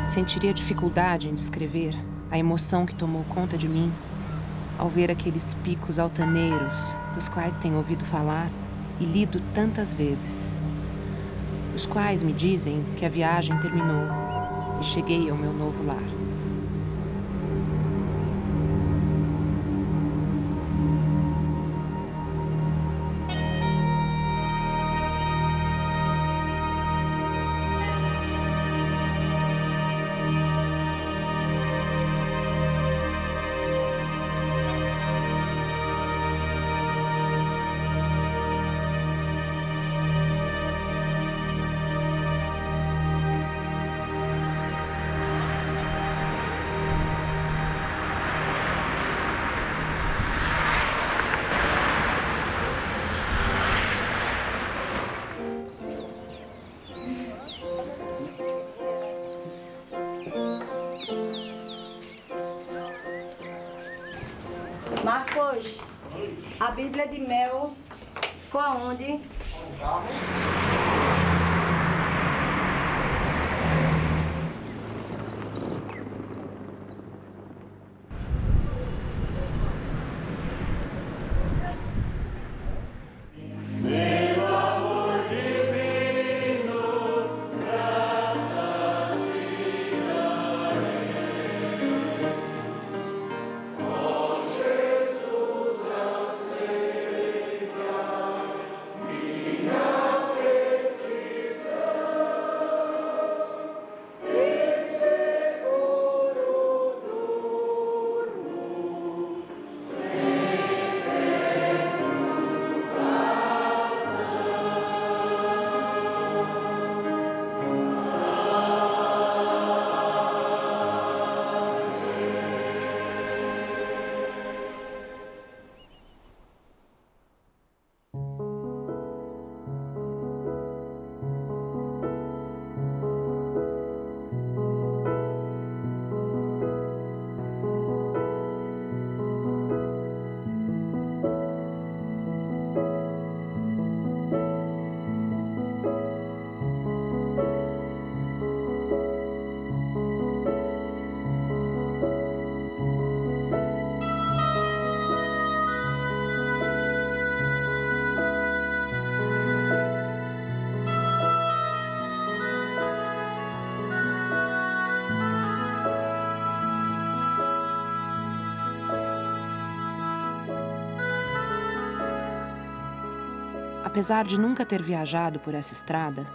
Sentiria dificuldade em descrever a emoção que tomou conta de mim ao ver aqueles picos altaneiros dos quais tenho ouvido falar e lido tantas vezes, os quais me dizem que a viagem terminou e cheguei ao meu novo lar. Marcos, a Bíblia de Mel ficou aonde? Apesar de nunca ter viajado por essa estrada,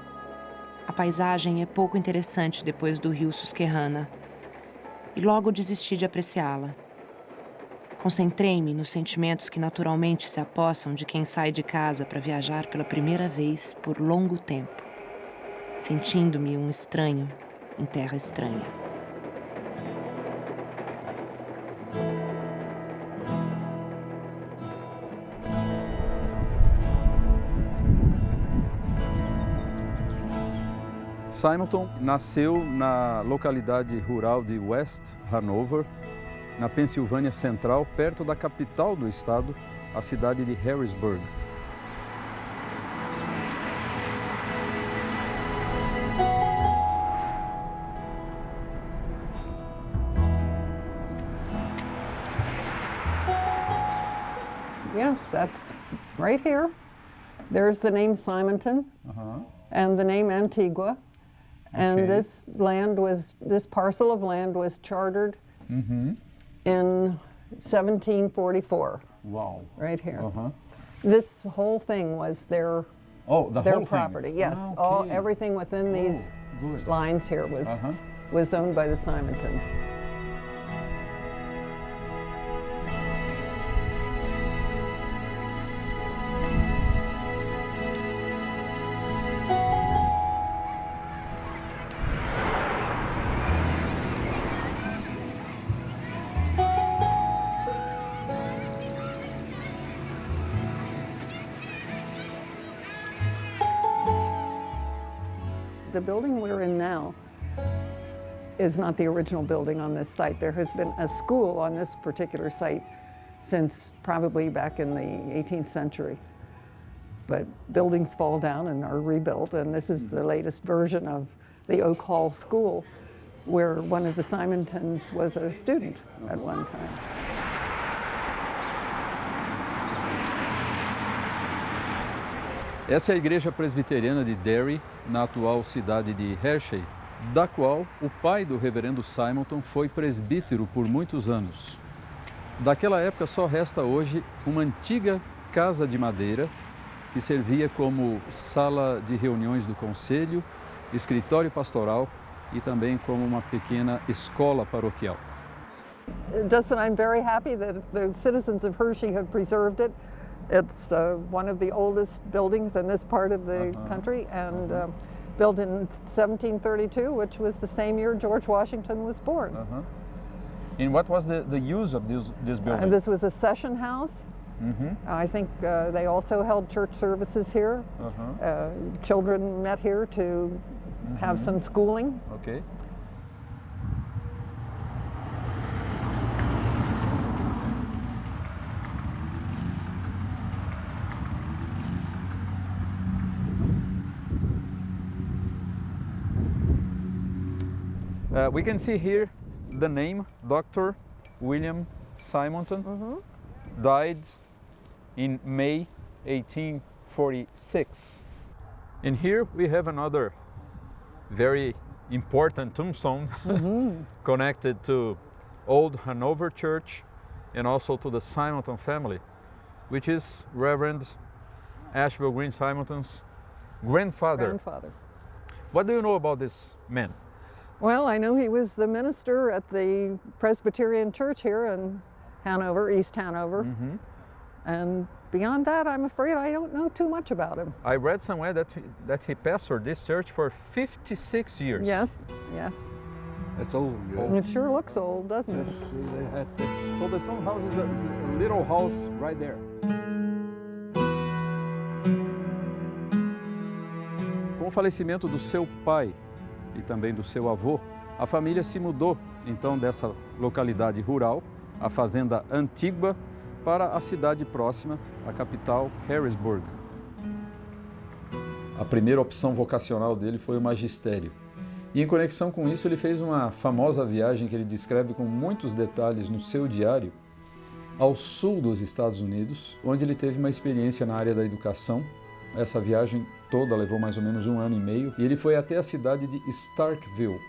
a paisagem é pouco interessante depois do rio Susquehanna, e logo desisti de apreciá-la. Concentrei-me nos sentimentos que naturalmente se apossam de quem sai de casa para viajar pela primeira vez por longo tempo, sentindo-me um estranho em terra estranha. Simonton nasceu na localidade rural de West Hanover, na Pensilvânia Central, perto da capital do estado, a cidade de Harrisburg. Yes, that's right here. There's the name Simonton and the name Antigua. And this parcel of land was chartered in 1744. Wow. Right here. This whole thing was their whole property. thing. Yes, everything within these lines here was owned by the Simontons. The building we're in now is not the original building on this site. There has been a school on this particular site since probably back in the 18th century. But buildings fall down and are rebuilt, and this is the latest version of the Oak Hall School, where one of the Simontons was a student at one time. Essa é a igreja presbiteriana de Derry, na atual cidade de Hershey, da qual o pai do reverendo Simonton foi presbítero por muitos anos. Daquela época só resta hoje uma antiga casa de madeira que servia como sala de reuniões do conselho, escritório pastoral e também como uma pequena escola paroquial. Just that I'm very happy that the citizens of Hershey have preserved it. It's one of the oldest buildings in this part of the country, and built in 1732, which was the same year George Washington was born. And what was the use of this building? This was a session house. I think they also held church services here. Children met here to have some schooling. Okay. We can see here the name Dr. William Simonton, died in May 1846. And here we have another very important tombstone connected to Old Hanover Church and also to the Simonton family, which is Reverend Ashbel Green Simonton's grandfather. What do you know about this man? Well, I know he was the minister at the Presbyterian Church here in Hanover, East Hanover. And beyond that, I'm afraid I don't know too much about him. I read somewhere that he pastored this church for 56 years. Yes, yes. That's old, yeah. It sure looks old, doesn't it? So the Stone House is a little house right there. Com o falecimento do seu pai e também do seu avô, a família se mudou então dessa localidade rural, a fazenda Antigua, para a cidade próxima, a capital Harrisburg. A primeira opção vocacional dele foi o magistério. E em conexão com isso ele fez uma famosa viagem que ele descreve com muitos detalhes no seu diário, ao sul dos Estados Unidos, onde ele teve uma experiência na área da educação. Essa viagem toda levou mais ou menos 1 ano e meio e ele foi até a cidade de Starkville,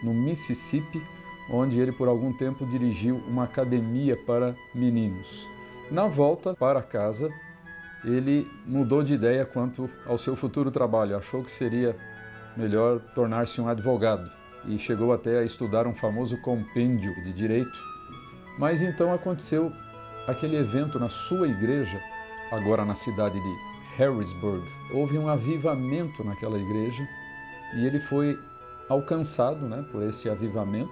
no Mississippi, onde ele por algum tempo dirigiu uma academia para meninos. Na volta para casa, ele mudou de ideia quanto ao seu futuro trabalho, achou que seria melhor tornar-se um advogado e chegou até a estudar um famoso compêndio de direito. Mas então aconteceu aquele evento na sua igreja, agora na cidade de Harrisburg. Houve um avivamento naquela igreja e ele foi alcançado, por esse avivamento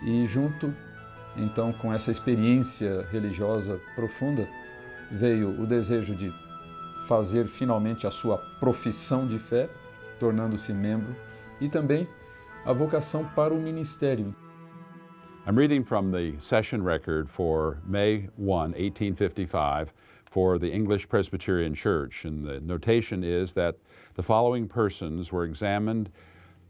e junto então com essa experiência religiosa profunda veio o desejo de fazer finalmente a sua profissão de fé, tornando-se membro, e também a vocação para o ministério. I'm reading from the session record for May 1, 1855, for the English Presbyterian Church, and the notation is that the following persons were examined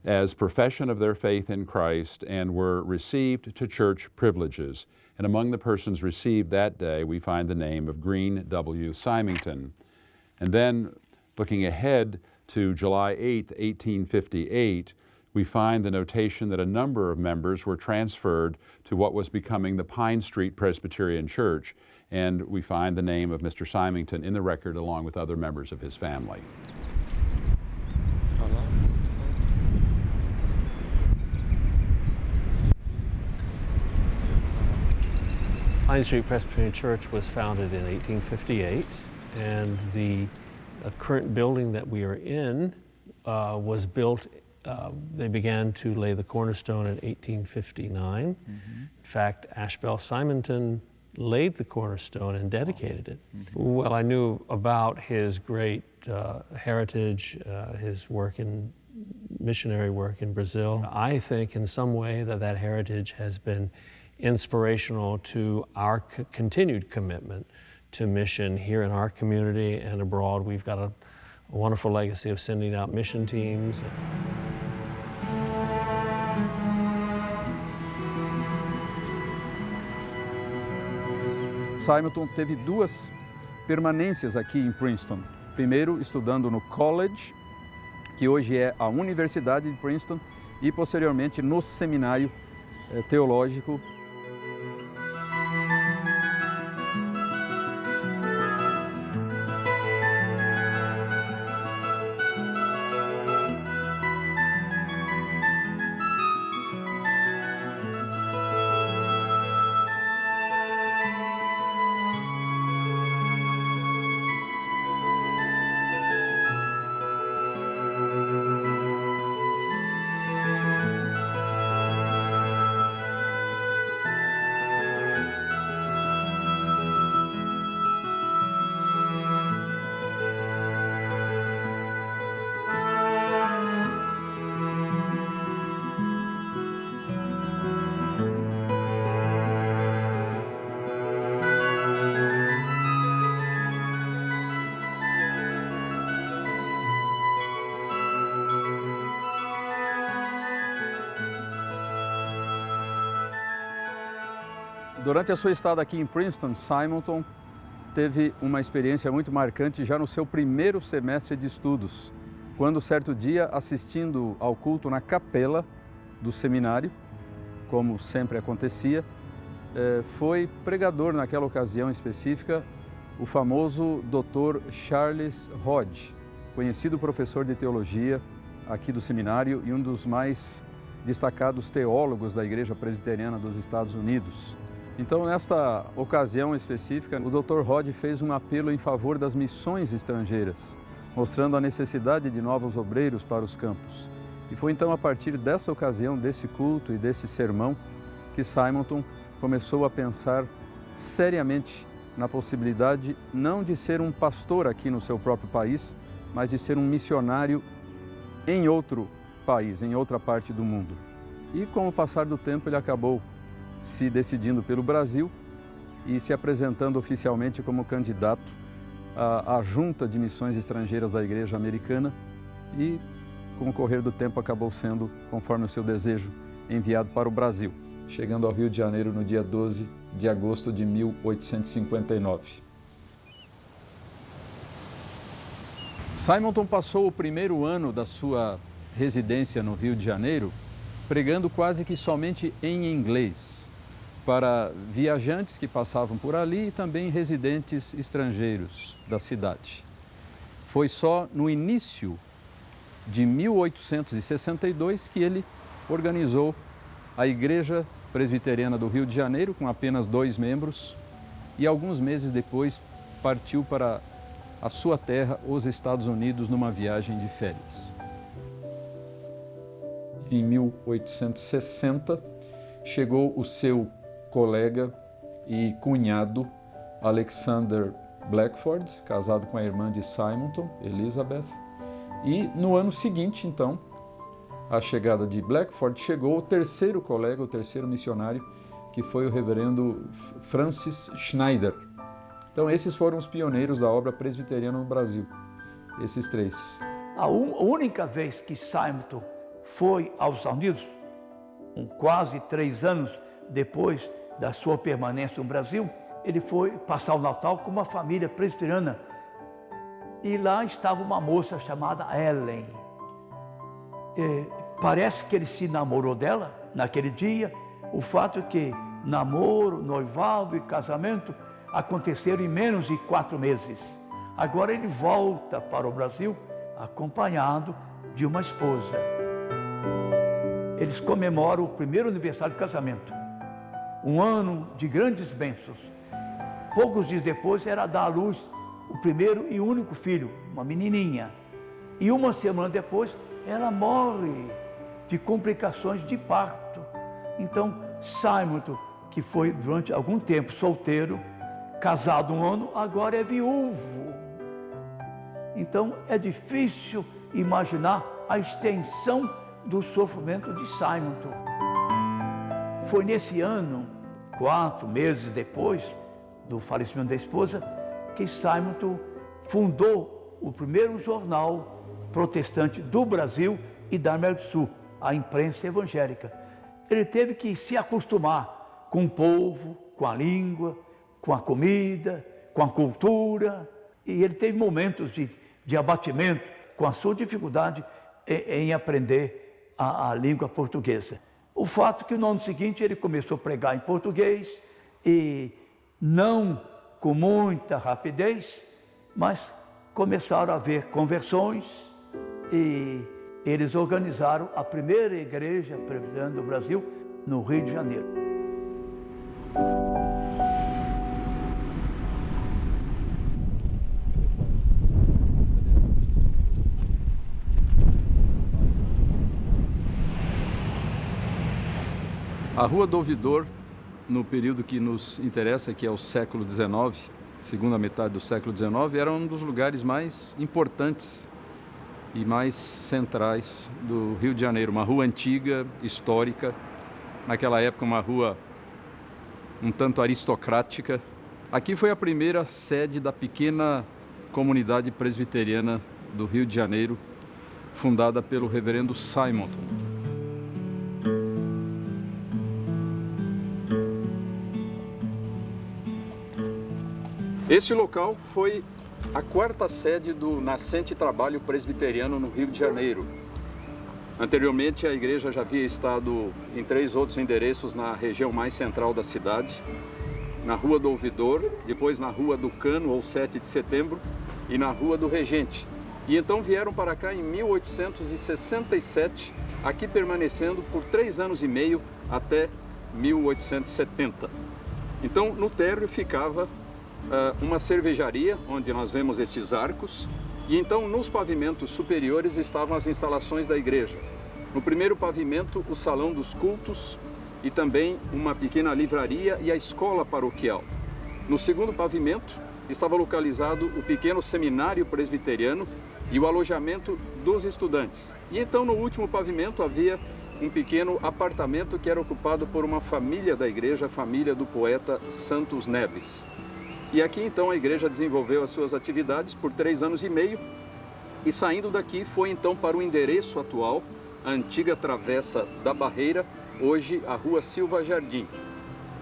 as profession of their faith in Christ and were received to church privileges. And among the persons received that day, we find the name of Green W. Symington. And then, looking ahead to July 8, 1858, we find the notation that a number of members were transferred to what was becoming the Pine Street Presbyterian Church, and we find the name of Mr. Symington in the record along with other members of his family. Pine Street Presbyterian Church was founded in 1858, and the current building that we are in was built, they began to lay the cornerstone in 1859. In fact, Ashbel Simonton laid the cornerstone and dedicated it. Well, I knew about his great heritage, his work in missionary work in Brazil. I think in some way that heritage has been inspirational to our continued commitment to mission here in our community and abroad. We've got a wonderful legacy of sending out mission teams. Simonton teve duas permanências aqui em Princeton. Primeiro, estudando no College, que hoje é a Universidade de Princeton, e posteriormente no Seminário Teológico. Durante a sua estada aqui em Princeton, Simonton teve uma experiência muito marcante já no seu primeiro semestre de estudos, quando certo dia, assistindo ao culto na capela do seminário, como sempre acontecia, foi pregador naquela ocasião específica o famoso Dr. Charles Hodge, conhecido professor de teologia aqui do seminário e um dos mais destacados teólogos da Igreja Presbiteriana dos Estados Unidos. Então, nesta ocasião específica, o Dr. Hodge fez um apelo em favor das missões estrangeiras, mostrando a necessidade de novos obreiros para os campos. E foi então a partir dessa ocasião, desse culto e desse sermão, que Simonton começou a pensar seriamente na possibilidade não de ser um pastor aqui no seu próprio país, mas de ser um missionário em outro país, em outra parte do mundo. E com o passar do tempo ele acabou se decidindo pelo Brasil e se apresentando oficialmente como candidato à Junta de Missões Estrangeiras da Igreja Americana e, com o correr do tempo, acabou sendo, conforme o seu desejo, enviado para o Brasil, chegando ao Rio de Janeiro no dia 12 de agosto de 1859. Simonton passou o primeiro ano da sua residência no Rio de Janeiro pregando quase que somente em inglês para viajantes que passavam por ali e também residentes estrangeiros da cidade. Foi só no início de 1862 que ele organizou a Igreja Presbiteriana do Rio de Janeiro, com apenas 2 membros, e alguns meses depois partiu para a sua terra, os Estados Unidos, numa viagem de férias. Em 1860, chegou o seu colega e cunhado Alexander Blackford, casado com a irmã de Simonton, Elizabeth, e no ano seguinte, então, à chegada de Blackford, chegou o terceiro colega, o terceiro missionário, que foi o reverendo Francis Schneider. Então, esses foram os pioneiros da obra presbiteriana no Brasil, esses 3. A única vez que Simonton foi aos Estados Unidos, quase 3 anos depois da sua permanência no Brasil, ele foi passar o Natal com uma família presbiteriana. E lá estava uma moça chamada Ellen. Parece que ele se namorou dela naquele dia. O fato é que namoro, noivado e casamento aconteceram em menos de 4 meses. Agora ele volta para o Brasil acompanhado de uma esposa. Eles comemoram o primeiro aniversário de casamento. Um ano de grandes bênçãos. Poucos dias depois era dar à luz o primeiro e único filho, uma menininha. E uma semana depois ela morre de complicações de parto. Então Simonton, que foi durante algum tempo solteiro, casado 1 ano, agora é viúvo. Então é difícil imaginar a extensão do sofrimento de Simonton. Foi nesse ano, 4 meses depois do falecimento da esposa, que Simonton fundou o primeiro jornal protestante do Brasil e da América do Sul, a Imprensa Evangélica. Ele teve que se acostumar com o povo, com a língua, com a comida, com a cultura, e ele teve momentos de abatimento com a sua dificuldade em aprender a língua portuguesa. O fato é que no ano seguinte ele começou a pregar em português, e não com muita rapidez, mas começaram a haver conversões, e eles organizaram a primeira igreja presbiteriana do Brasil no Rio de Janeiro. A Rua do Ouvidor, no período que nos interessa, que é o século XIX, segunda metade do século XIX, era um dos lugares mais importantes e mais centrais do Rio de Janeiro. Uma rua antiga, histórica, naquela época uma rua um tanto aristocrática. Aqui foi a primeira sede da pequena comunidade presbiteriana do Rio de Janeiro, fundada pelo reverendo Simonton. Este local foi a quarta sede do nascente trabalho presbiteriano no Rio de Janeiro. Anteriormente, a igreja já havia estado em 3 outros endereços na região mais central da cidade, na Rua do Ouvidor, depois na Rua do Cano, ou 7 de Setembro, e na Rua do Regente. E então vieram para cá em 1867, aqui permanecendo por 3 anos e meio até 1870. Então, no térreo ficava uma cervejaria, onde nós vemos esses arcos, e então nos pavimentos superiores estavam as instalações da igreja. No primeiro pavimento, o salão dos cultos e também uma pequena livraria e a escola paroquial. No segundo pavimento estava localizado o pequeno seminário presbiteriano e o alojamento dos estudantes. E então no último pavimento havia um pequeno apartamento que era ocupado por uma família da igreja, a família do poeta Santos Neves. E aqui então a igreja desenvolveu as suas atividades por 3 anos e meio, e saindo daqui foi então para o endereço atual, a antiga Travessa da Barreira, hoje a Rua Silva Jardim.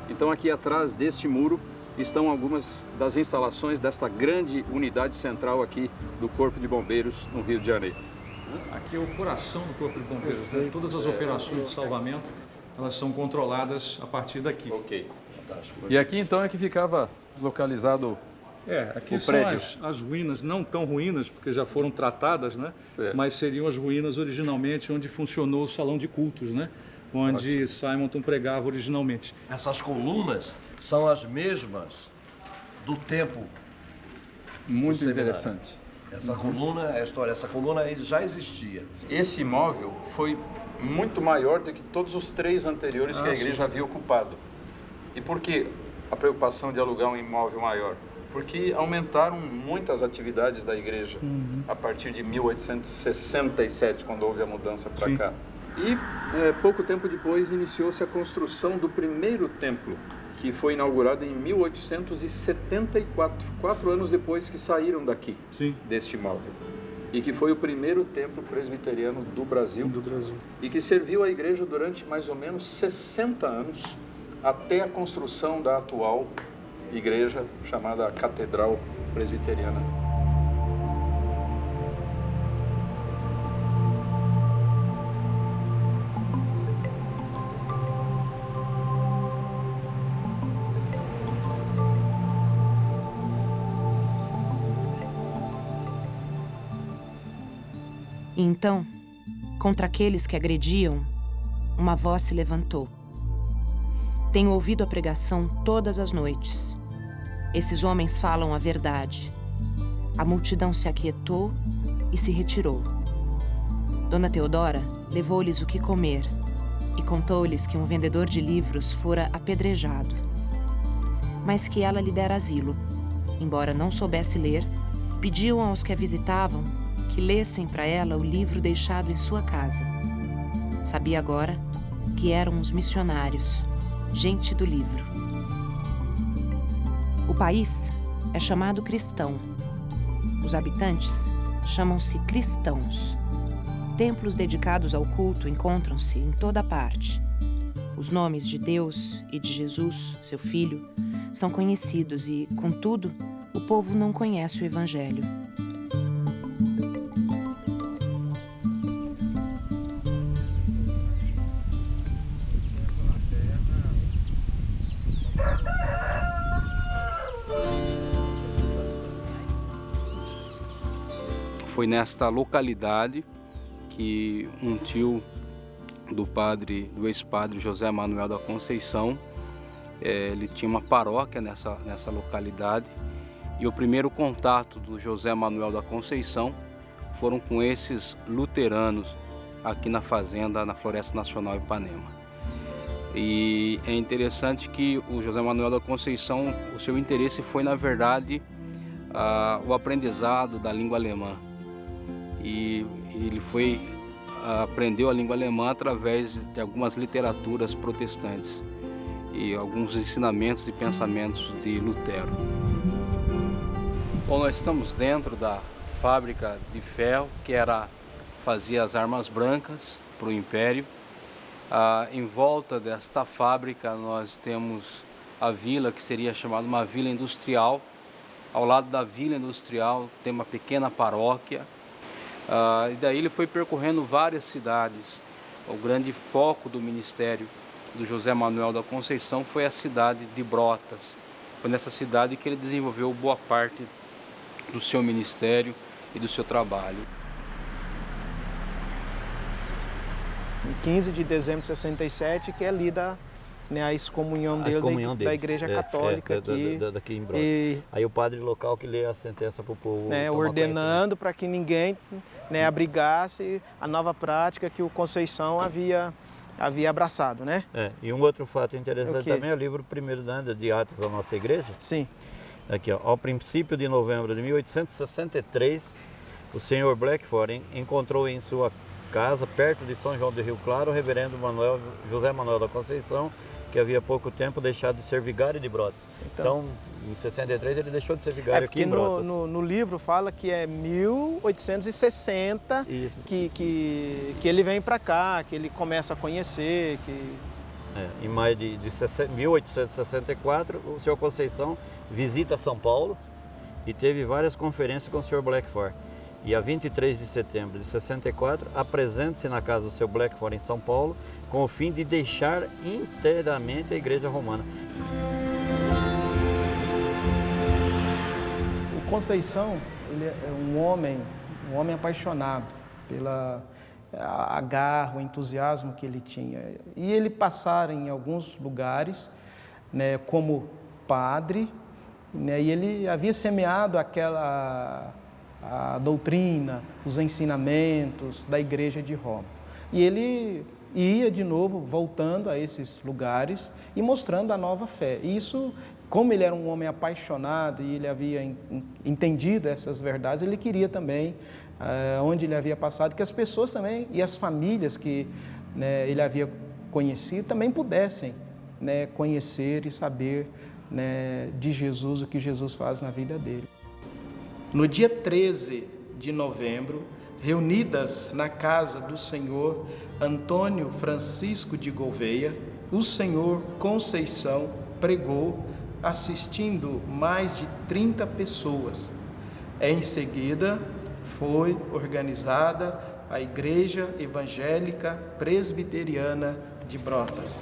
Então aqui atrás deste muro estão algumas das instalações desta grande unidade central aqui do Corpo de Bombeiros no Rio de Janeiro. Aqui é o coração do Corpo de Bombeiros, né? Todas as operações de salvamento, elas são controladas a partir daqui. Ok. E aqui então é que ficava localizado aqui o são prédio. as ruínas, não tão ruínas, porque já foram tratadas, né? Certo. Mas seriam as ruínas originalmente onde funcionou o salão de cultos, né? Onde Simonton pregava originalmente. Essas colunas são as mesmas do tempo Muito do seminário. interessante. Essa coluna é a história, essa coluna já existia. Esse imóvel foi muito maior do que todos os 3 anteriores que a igreja havia ocupado. E por que a preocupação de alugar um imóvel maior? Porque aumentaram muito as atividades da igreja a partir de 1867, quando houve a mudança para cá. E pouco tempo depois iniciou-se a construção do primeiro templo, que foi inaugurado em 1874, 4 anos depois que saíram daqui, deste imóvel. E que foi o primeiro templo presbiteriano do Brasil. E que serviu a igreja durante mais ou menos 60 anos, até a construção da atual igreja chamada Catedral Presbiteriana. E então, contra aqueles que agrediam, uma voz se levantou. Tenho ouvido a pregação todas as noites. Esses homens falam a verdade. A multidão se aquietou e se retirou. Dona Teodora levou-lhes o que comer e contou-lhes que um vendedor de livros fora apedrejado, mas que ela lhe dera asilo. Embora não soubesse ler, pediam aos que a visitavam que lessem para ela o livro deixado em sua casa. Sabia agora que eram os missionários, gente do livro. O país é chamado cristão. Os habitantes chamam-se cristãos. Templos dedicados ao culto encontram-se em toda parte. Os nomes de Deus e de Jesus, seu filho, são conhecidos e, contudo, o povo não conhece o Evangelho. Foi nesta localidade que um tio do ex-padre José Manuel da Conceição, ele tinha uma paróquia nessa localidade, e o primeiro contato do José Manuel da Conceição foram com esses luteranos aqui na fazenda, na Floresta Nacional Ipanema. E é interessante que o José Manuel da Conceição, o seu interesse foi, na verdade, o aprendizado da língua alemã. E ele aprendeu a língua alemã através de algumas literaturas protestantes e alguns ensinamentos e pensamentos de Lutero. Bom, nós estamos dentro da fábrica de ferro que fazia as armas brancas para o Império. Em volta desta fábrica nós temos a vila, que seria chamada uma vila industrial. Ao lado da vila industrial tem uma pequena paróquia. E daí ele foi percorrendo várias cidades. O grande foco do ministério do José Manuel da Conceição foi a cidade de Brotas. Foi nessa cidade que ele desenvolveu boa parte do seu ministério e do seu trabalho. Em 15 de dezembro de 67, que é lida, né, a excomunhão dele da Igreja Católica aqui. Daqui em Brotas. Aí o padre local que lê a sentença para o povo, né, ordenando para que ninguém, né, abrigasse a nova prática que o Conceição havia abraçado, né? E um outro fato interessante também é o livro primeiro de Atos da nossa igreja. Sim. Aqui, ó, ao princípio de novembro de 1863, o senhor Blackford encontrou em sua casa, perto de São João do Rio Claro, o reverendo José Manuel da Conceição, que havia pouco tempo deixado de ser vigário de Brotas. Então em 63 ele deixou de ser vigário aqui em Brotas. No livro fala que é 1860 que ele vem para cá, que ele começa a conhecer. Em maio de 1864, o senhor Conceição visita São Paulo e teve várias conferências com o senhor Blackford. E a 23 de setembro de 64, apresenta-se na casa do seu Blackford em São Paulo, com o fim de deixar inteiramente a Igreja Romana. O Conceição, ele é um homem apaixonado pela garra, o entusiasmo que ele tinha. E ele passara em alguns lugares, né, como padre, né, e ele havia semeado a doutrina, os ensinamentos da Igreja de Roma. E ele ia de novo voltando a esses lugares e mostrando a nova fé. E isso, como ele era um homem apaixonado e ele havia entendido essas verdades, ele queria também, onde ele havia passado, que as pessoas também e as famílias que, né, ele havia conhecido também pudessem, né, conhecer e saber, né, de Jesus, o que Jesus faz na vida dele. No dia 13 de novembro, reunidas na casa do senhor Antônio Francisco de Gouveia, o senhor Conceição pregou, assistindo mais de 30 pessoas. Em seguida, foi organizada a Igreja Evangélica Presbiteriana de Brotas.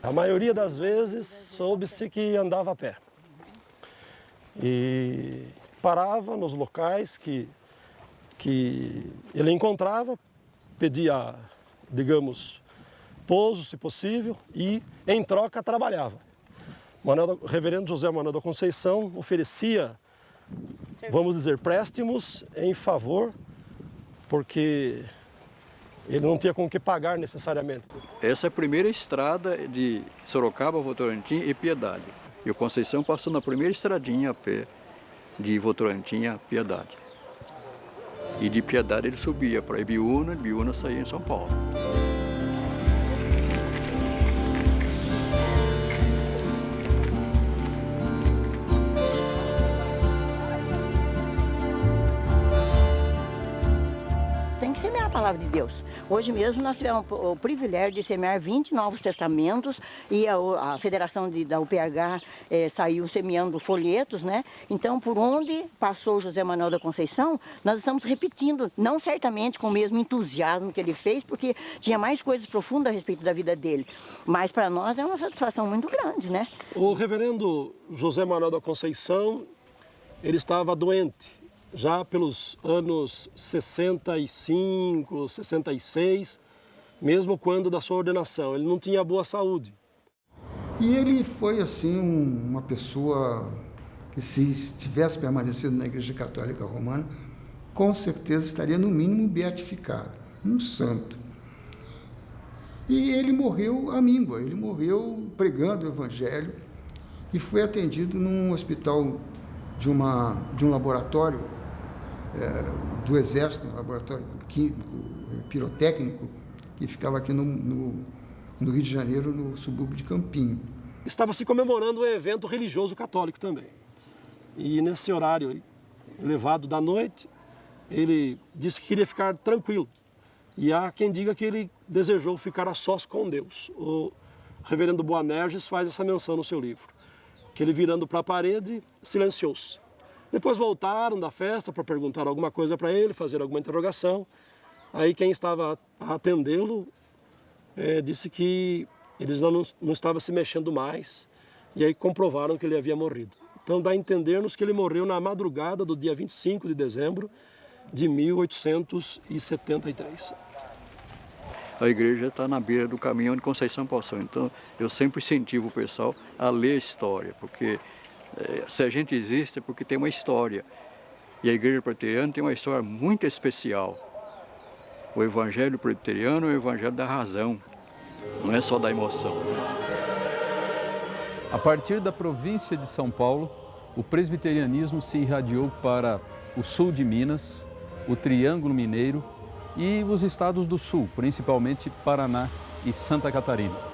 A maioria das vezes soube-se que andava a pé e parava nos locais que ele encontrava, pedia, digamos, pouso, se possível, e em troca trabalhava. O reverendo José Manuel da Conceição oferecia, vamos dizer, préstimos em favor, porque Ele não tinha com o que pagar necessariamente. Essa é a primeira estrada de Sorocaba, Votorantim e Piedade. E o Conceição passou na primeira estradinha a pé de Votorantim a Piedade. E de Piedade ele subia para Ibiúna, Ibiúna saía em São Paulo. Tem que semear a palavra de Deus. Hoje mesmo nós tivemos o privilégio de semear 20 Novos Testamentos e a Federação da UPH saiu semeando folhetos, né? Então, por onde passou José Manuel da Conceição, nós estamos repetindo, não certamente com o mesmo entusiasmo que ele fez, porque tinha mais coisas profundas a respeito da vida dele, mas para nós é uma satisfação muito grande, né? O reverendo José Manuel da Conceição, ele estava doente. Já pelos anos 65, 66, mesmo quando da sua ordenação, ele não tinha boa saúde. E ele foi, assim, uma pessoa que, se tivesse permanecido na Igreja Católica Romana, com certeza estaria, no mínimo, beatificado, um santo. E ele morreu à míngua, ele morreu pregando o Evangelho e foi atendido num hospital de um laboratório do Exército, um laboratório químico, pirotécnico, que ficava aqui no Rio de Janeiro, no subúrbio de Campinho. Estava se comemorando um evento religioso católico também. E nesse horário elevado da noite, ele disse que queria ficar tranquilo. E há quem diga que ele desejou ficar a sós com Deus. O reverendo Boanerges faz essa menção no seu livro, que ele, virando para a parede, silenciou-se. Depois voltaram da festa para perguntar alguma coisa para ele, fazer alguma interrogação. Aí quem estava a atendê-lo disse que ele não estava se mexendo mais, e aí comprovaram que ele havia morrido. Então dá a entender-nos que ele morreu na madrugada do dia 25 de dezembro de 1873. A igreja está na beira do caminho onde Conceição passou, então eu sempre incentivo o pessoal a ler a história, porque se a gente existe é porque tem uma história. E a Igreja Presbiteriana tem uma história muito especial. O Evangelho Presbiteriano é o Evangelho da razão, não é só da emoção. A partir da província de São Paulo, o presbiterianismo se irradiou para o sul de Minas, o Triângulo Mineiro e os estados do sul, principalmente Paraná e Santa Catarina.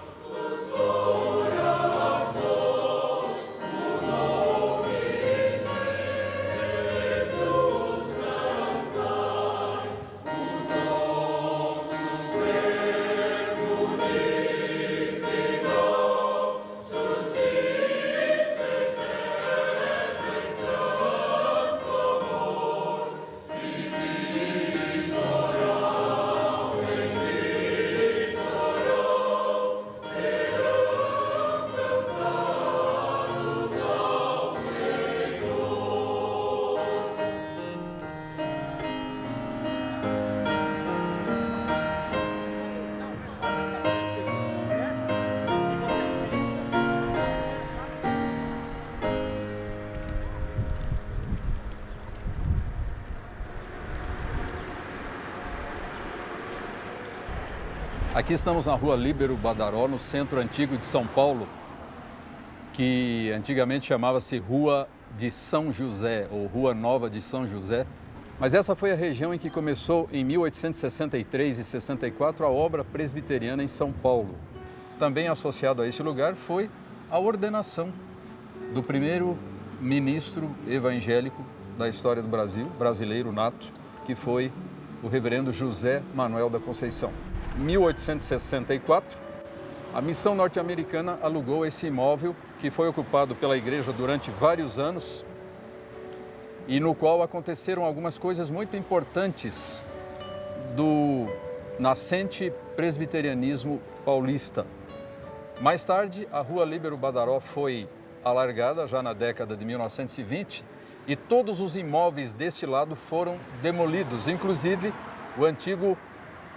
Aqui estamos na rua Líbero Badaró, no centro antigo de São Paulo, que antigamente chamava-se Rua de São José, ou Rua Nova de São José. Mas essa foi a região em que começou, em 1863 e 64, a obra presbiteriana em São Paulo. Também associado a esse lugar foi a ordenação do primeiro ministro evangélico da história do Brasil, brasileiro nato, que foi o reverendo José Manuel da Conceição. Em 1864, a missão norte-americana alugou esse imóvel que foi ocupado pela igreja durante vários anos e no qual aconteceram algumas coisas muito importantes do nascente presbiterianismo paulista. Mais tarde, a rua Líbero Badaró foi alargada já na década de 1920 e todos os imóveis deste lado foram demolidos, inclusive o antigo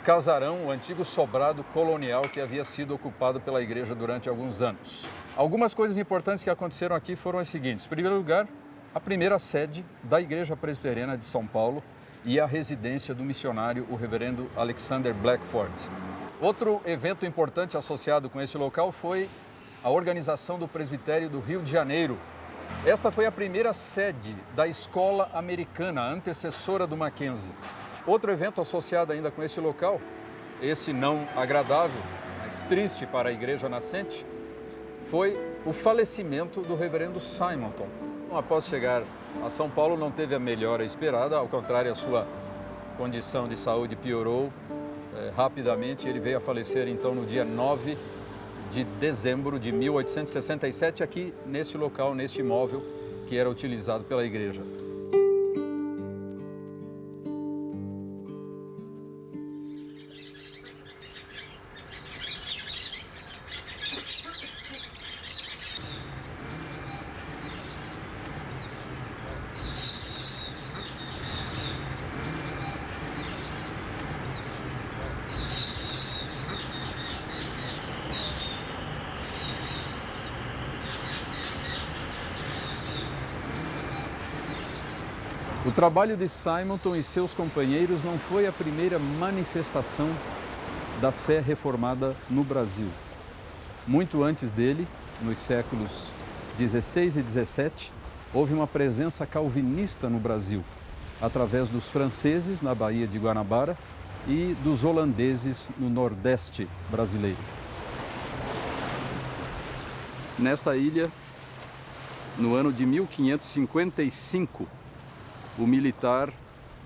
casarão, o antigo sobrado colonial que havia sido ocupado pela igreja durante alguns anos. Algumas coisas importantes que aconteceram aqui foram as seguintes. Em primeiro lugar, a primeira sede da Igreja Presbiteriana de São Paulo e a residência do missionário, o reverendo Alexander Blackford. Outro evento importante associado com esse local foi a organização do Presbitério do Rio de Janeiro. Esta foi a primeira sede da Escola Americana, a antecessora do Mackenzie. Outro evento associado ainda com esse local, esse não agradável, mas triste para a igreja nascente, foi o falecimento do reverendo Simonton. Após chegar a São Paulo, não teve a melhora esperada, ao contrário, a sua condição de saúde piorou rapidamente. Ele veio a falecer então no dia 9 de dezembro de 1867, aqui neste local, neste imóvel que era utilizado pela igreja. O trabalho de Simonton e seus companheiros não foi a primeira manifestação da fé reformada no Brasil. Muito antes dele, nos séculos 16 e 17, houve uma presença calvinista no Brasil, através dos franceses na Baía de Guanabara e dos holandeses no Nordeste brasileiro. Nesta ilha, no ano de 1555, o militar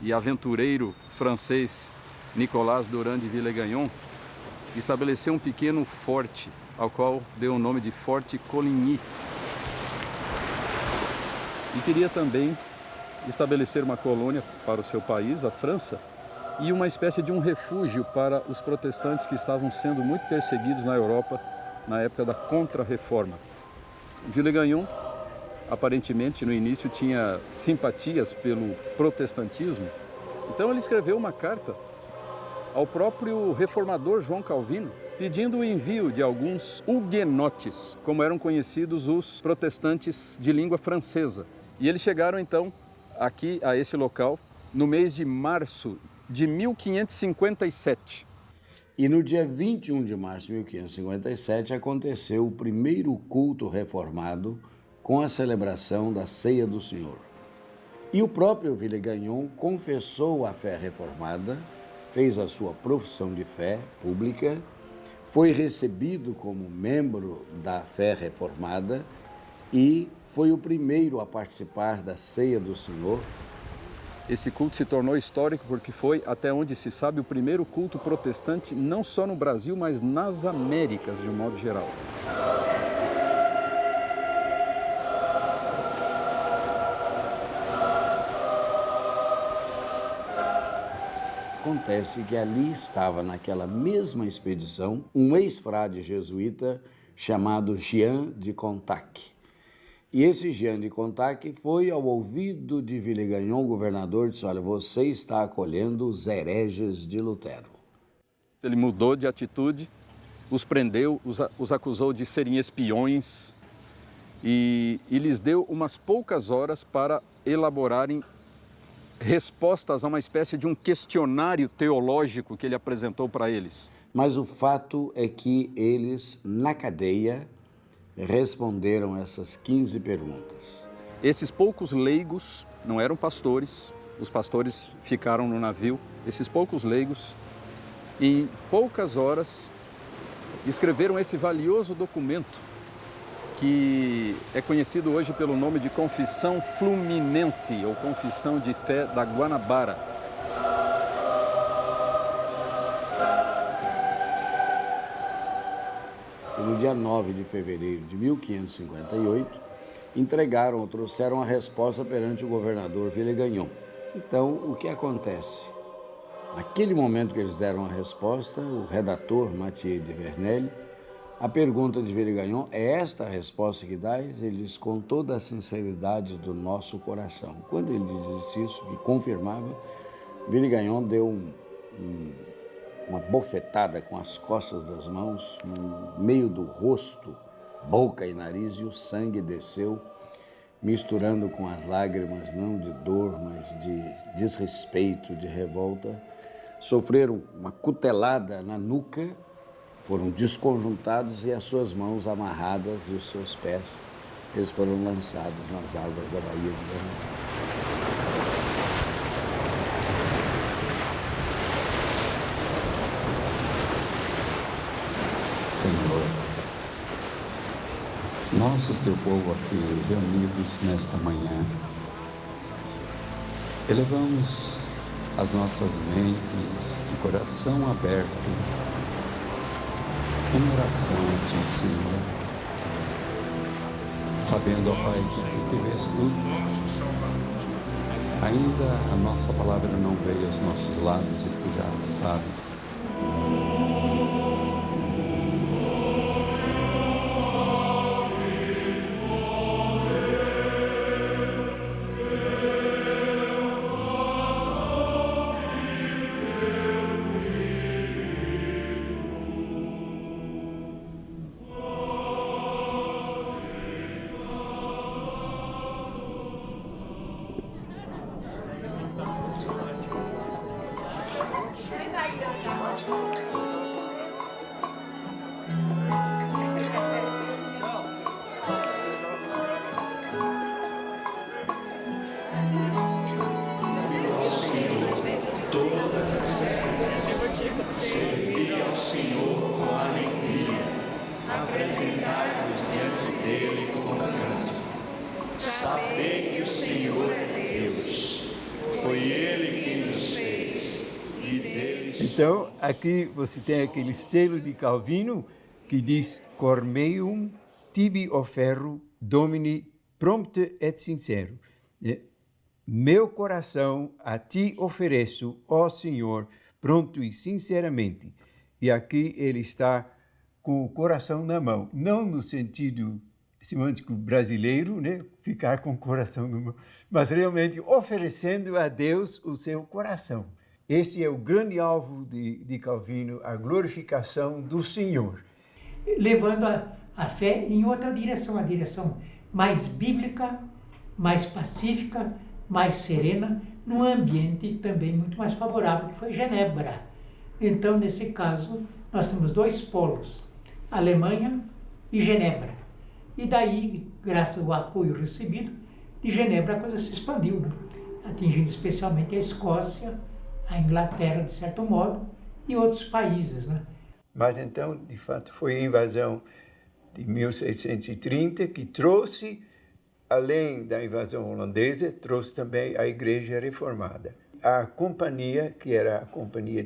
e aventureiro francês Nicolas Durand de Villegagnon estabeleceu um pequeno forte, ao qual deu o nome de Forte Coligny. E queria também estabelecer uma colônia para o seu país, a França, e uma espécie de um refúgio para os protestantes que estavam sendo muito perseguidos na Europa na época da Contra-Reforma. Villegagnon, aparentemente, no início tinha simpatias pelo protestantismo, então ele escreveu uma carta ao próprio reformador João Calvino, pedindo o envio de alguns huguenotes, como eram conhecidos os protestantes de língua francesa. E eles chegaram então aqui a esse local no mês de março de 1557. E no dia 21 de março de 1557 aconteceu o primeiro culto reformado com a celebração da Ceia do Senhor. E o próprio Villegagnon confessou a fé reformada, fez a sua profissão de fé pública, foi recebido como membro da fé reformada e foi o primeiro a participar da Ceia do Senhor. Esse culto se tornou histórico porque foi, até onde se sabe, o primeiro culto protestante não só no Brasil, mas nas Américas de um modo geral. Acontece que ali estava, naquela mesma expedição, um ex-frade jesuíta chamado Jean de Contac. E esse Jean de Contac foi ao ouvido de Villegagnon, governador, e disse: olha, você está acolhendo os hereges de Lutero. Ele mudou de atitude, os prendeu, os acusou de serem espiões e lhes deu umas poucas horas para elaborarem respostas a uma espécie de um questionário teológico que ele apresentou para eles. Mas o fato é que eles, na cadeia, responderam essas 15 perguntas. Esses poucos leigos não eram pastores, os pastores ficaram no navio. Esses poucos leigos, em poucas horas, escreveram esse valioso documento que é conhecido hoje pelo nome de Confissão Fluminense, ou Confissão de Fé da Guanabara. E no dia 9 de fevereiro de 1558, entregaram ou trouxeram a resposta perante o governador Villegagnon. Então, o que acontece? Naquele momento que eles deram a resposta, o redator Mathieu de Verneuil, a pergunta de Villegagnon: é esta a resposta que dás? Ele diz: com toda a sinceridade do nosso coração. Quando ele disse isso e confirmava, Villegagnon deu uma bofetada com as costas das mãos, no meio do rosto, boca e nariz, e o sangue desceu misturando com as lágrimas, não de dor, mas de desrespeito, de revolta, sofreram uma cutelada na nuca, foram desconjuntados e as suas mãos amarradas e os seus pés, eles foram lançados nas águas da Baía de Guanabara. Senhor, nós, o teu povo aqui reunidos nesta manhã, elevamos as nossas mentes de coração aberto em oração a ti, Senhor, sabendo, ó Pai, que tu vês tudo. Ainda a nossa palavra não veio aos nossos lábios e tu já sabes. Servir ao Senhor com alegria, apresentai-vos diante dele com cântico. Saber que o Senhor é Deus, foi Ele quem nos fez e dele. Então, aqui você tem aquele selo de Calvino que diz: Cor meum tibi offerro Domini prompte et sincero. Meu coração a ti ofereço, ó Senhor, pronto e sinceramente. E aqui ele está com o coração na mão, não no sentido semântico brasileiro, né? Ficar com o coração na mão, mas realmente oferecendo a Deus o seu coração. Esse é o grande alvo de Calvino, a glorificação do Senhor. Levando a fé em outra direção, a direção mais bíblica, mais pacífica, mais serena, num ambiente também muito mais favorável, que foi Genebra. Então, nesse caso, nós temos dois polos, Alemanha e Genebra. E daí, graças ao apoio recebido, de Genebra a coisa se expandiu, né? Atingindo especialmente a Escócia, a Inglaterra, de certo modo, e outros países, né? Mas então, de fato, foi a invasão de 1630 que trouxe, além da invasão holandesa, trouxe também a Igreja Reformada. A companhia, que era a Companhia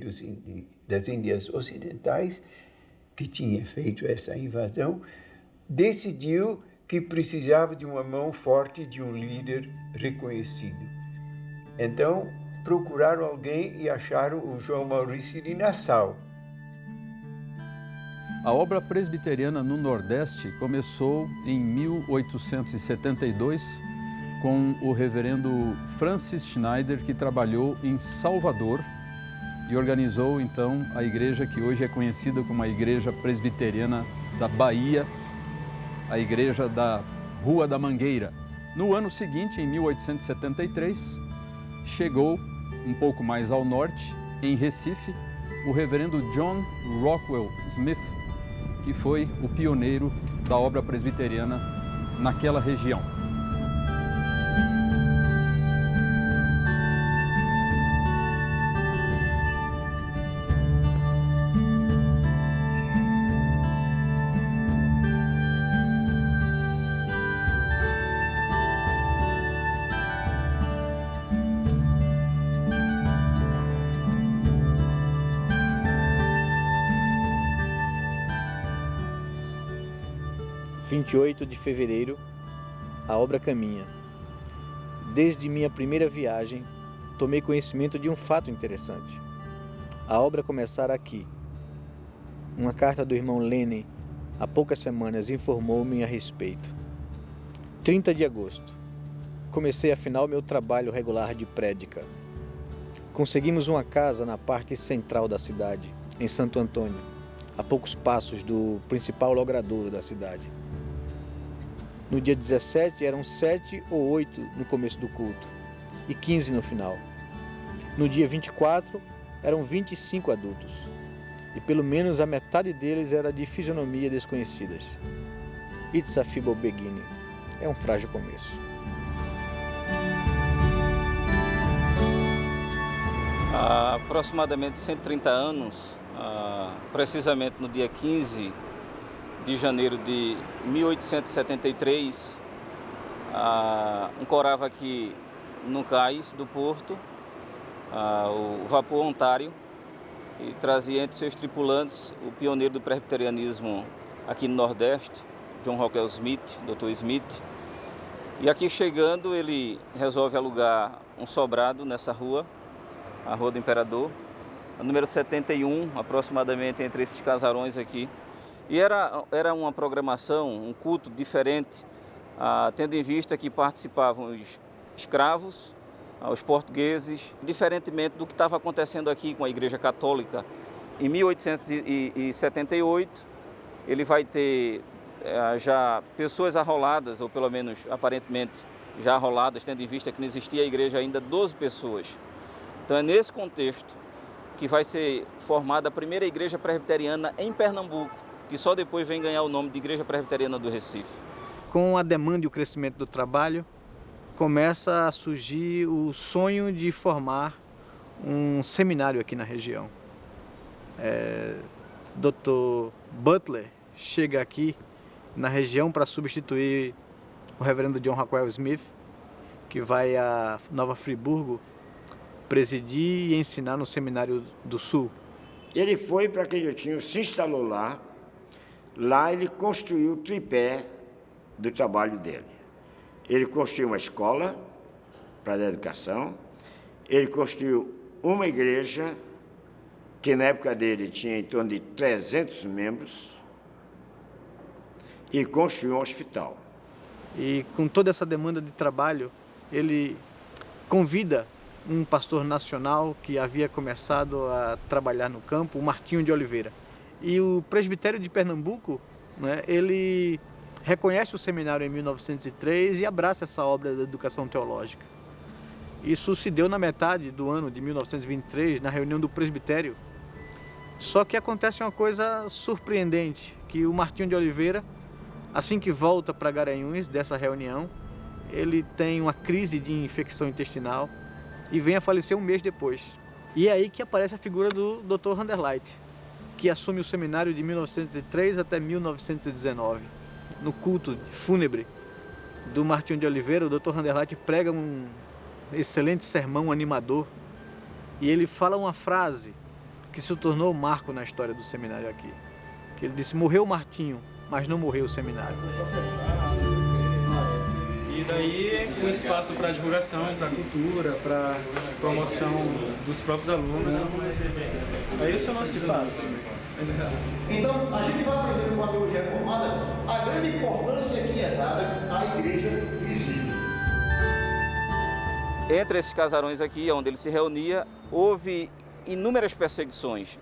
das Índias Ocidentais, que tinha feito essa invasão, decidiu que precisava de uma mão forte, de um líder reconhecido. Então, procuraram alguém e acharam o João Maurício de Nassau. A obra presbiteriana no Nordeste começou em 1872 com o reverendo Francis Schneider, que trabalhou em Salvador e organizou então a igreja que hoje é conhecida como a Igreja Presbiteriana da Bahia, a Igreja da Rua da Mangueira. No ano seguinte, em 1873, chegou um pouco mais ao norte, em Recife, o reverendo John Rockwell Smith, que foi o pioneiro da obra presbiteriana naquela região. Dia 28 de fevereiro, a obra caminha. Desde minha primeira viagem, tomei conhecimento de um fato interessante. A obra começara aqui. Uma carta do irmão Lenin, há poucas semanas, informou-me a respeito. 30 de agosto. Comecei afinal meu trabalho regular de prédica. Conseguimos uma casa na parte central da cidade, em Santo Antônio, a poucos passos do principal logradouro da cidade. No dia 17 eram 7 ou 8 no começo do culto e 15 no final. No dia 24 eram 25 adultos e pelo menos a metade deles era de fisionomia desconhecidas. It's a feeble beginning. É um frágil começo. Há aproximadamente 130 anos, precisamente no dia 15 de janeiro de 1873, ancorava aqui no cais do porto o vapor Ontário e trazia entre seus tripulantes o pioneiro do presbiterianismo aqui no Nordeste, John Rockwell Smith, Dr. Smith. E aqui chegando ele resolve alugar um sobrado nessa rua, a Rua do Imperador, a número 71, aproximadamente entre esses casarões aqui. E era uma programação, um culto diferente, tendo em vista que participavam os escravos, os portugueses, diferentemente do que estava acontecendo aqui com a Igreja Católica. Em 1878, ele vai ter já pessoas arroladas, ou pelo menos aparentemente já arroladas, tendo em vista que não existia a igreja ainda, 12 pessoas. Então é nesse contexto que vai ser formada a primeira igreja presbiteriana em Pernambuco, que só depois vem ganhar o nome de Igreja Presbiteriana do Recife. Com a demanda e o crescimento do trabalho, começa a surgir o sonho de formar um seminário aqui na região. Dr. Butler chega aqui na região para substituir o reverendo John Rockwell Smith, que vai a Nova Friburgo presidir e ensinar no Seminário do Sul. Ele foi para Canhotinho, se instalou lá. Lá ele construiu o tripé do trabalho dele. Ele construiu uma escola para a educação, ele construiu uma igreja, que na época dele tinha em torno de 300 membros, e construiu um hospital. E com toda essa demanda de trabalho, ele convida um pastor nacional que havia começado a trabalhar no campo, o Martinho de Oliveira. E o presbitério de Pernambuco, né, ele reconhece o seminário em 1903 e abraça essa obra da educação teológica. Isso se deu na metade do ano de 1923, na reunião do presbitério. Só que acontece uma coisa surpreendente, que o Martinho de Oliveira, assim que volta para Garanhuns dessa reunião, ele tem uma crise de infecção intestinal e vem a falecer um mês depois. E é aí que aparece a figura do Dr. Vanderleit, que assume o seminário de 1903 até 1919. No culto fúnebre do Martinho de Oliveira, o Dr. Vanderleit prega um excelente sermão animador e ele fala uma frase que se tornou marco na história do seminário aqui. Que ele disse: morreu o Martinho, mas não morreu o seminário. E daí um espaço para divulgação, para cultura, para promoção dos próprios alunos. Aí esse é o nosso espaço. Então, a gente vai aprender com a teologia reformada a grande importância que é dada à igreja visível. Entre esses casarões aqui, onde ele se reunia, houve inúmeras perseguições.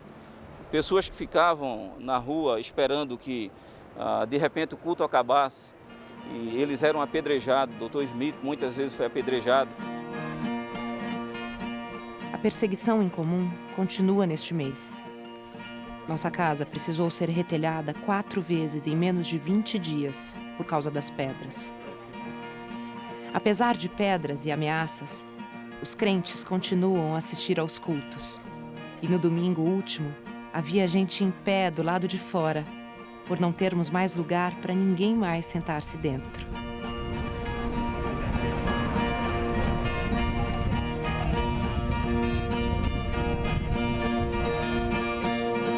Pessoas que ficavam na rua esperando que, de repente, o culto acabasse. E eles eram apedrejados. Dr. Smith muitas vezes foi apedrejado. A perseguição em comum continua neste mês. Nossa casa precisou ser retelhada 4 vezes em menos de 20 dias por causa das pedras. Apesar de pedras e ameaças, os crentes continuam a assistir aos cultos. E no domingo último, havia gente em pé do lado de fora, por não termos mais lugar para ninguém mais sentar-se dentro.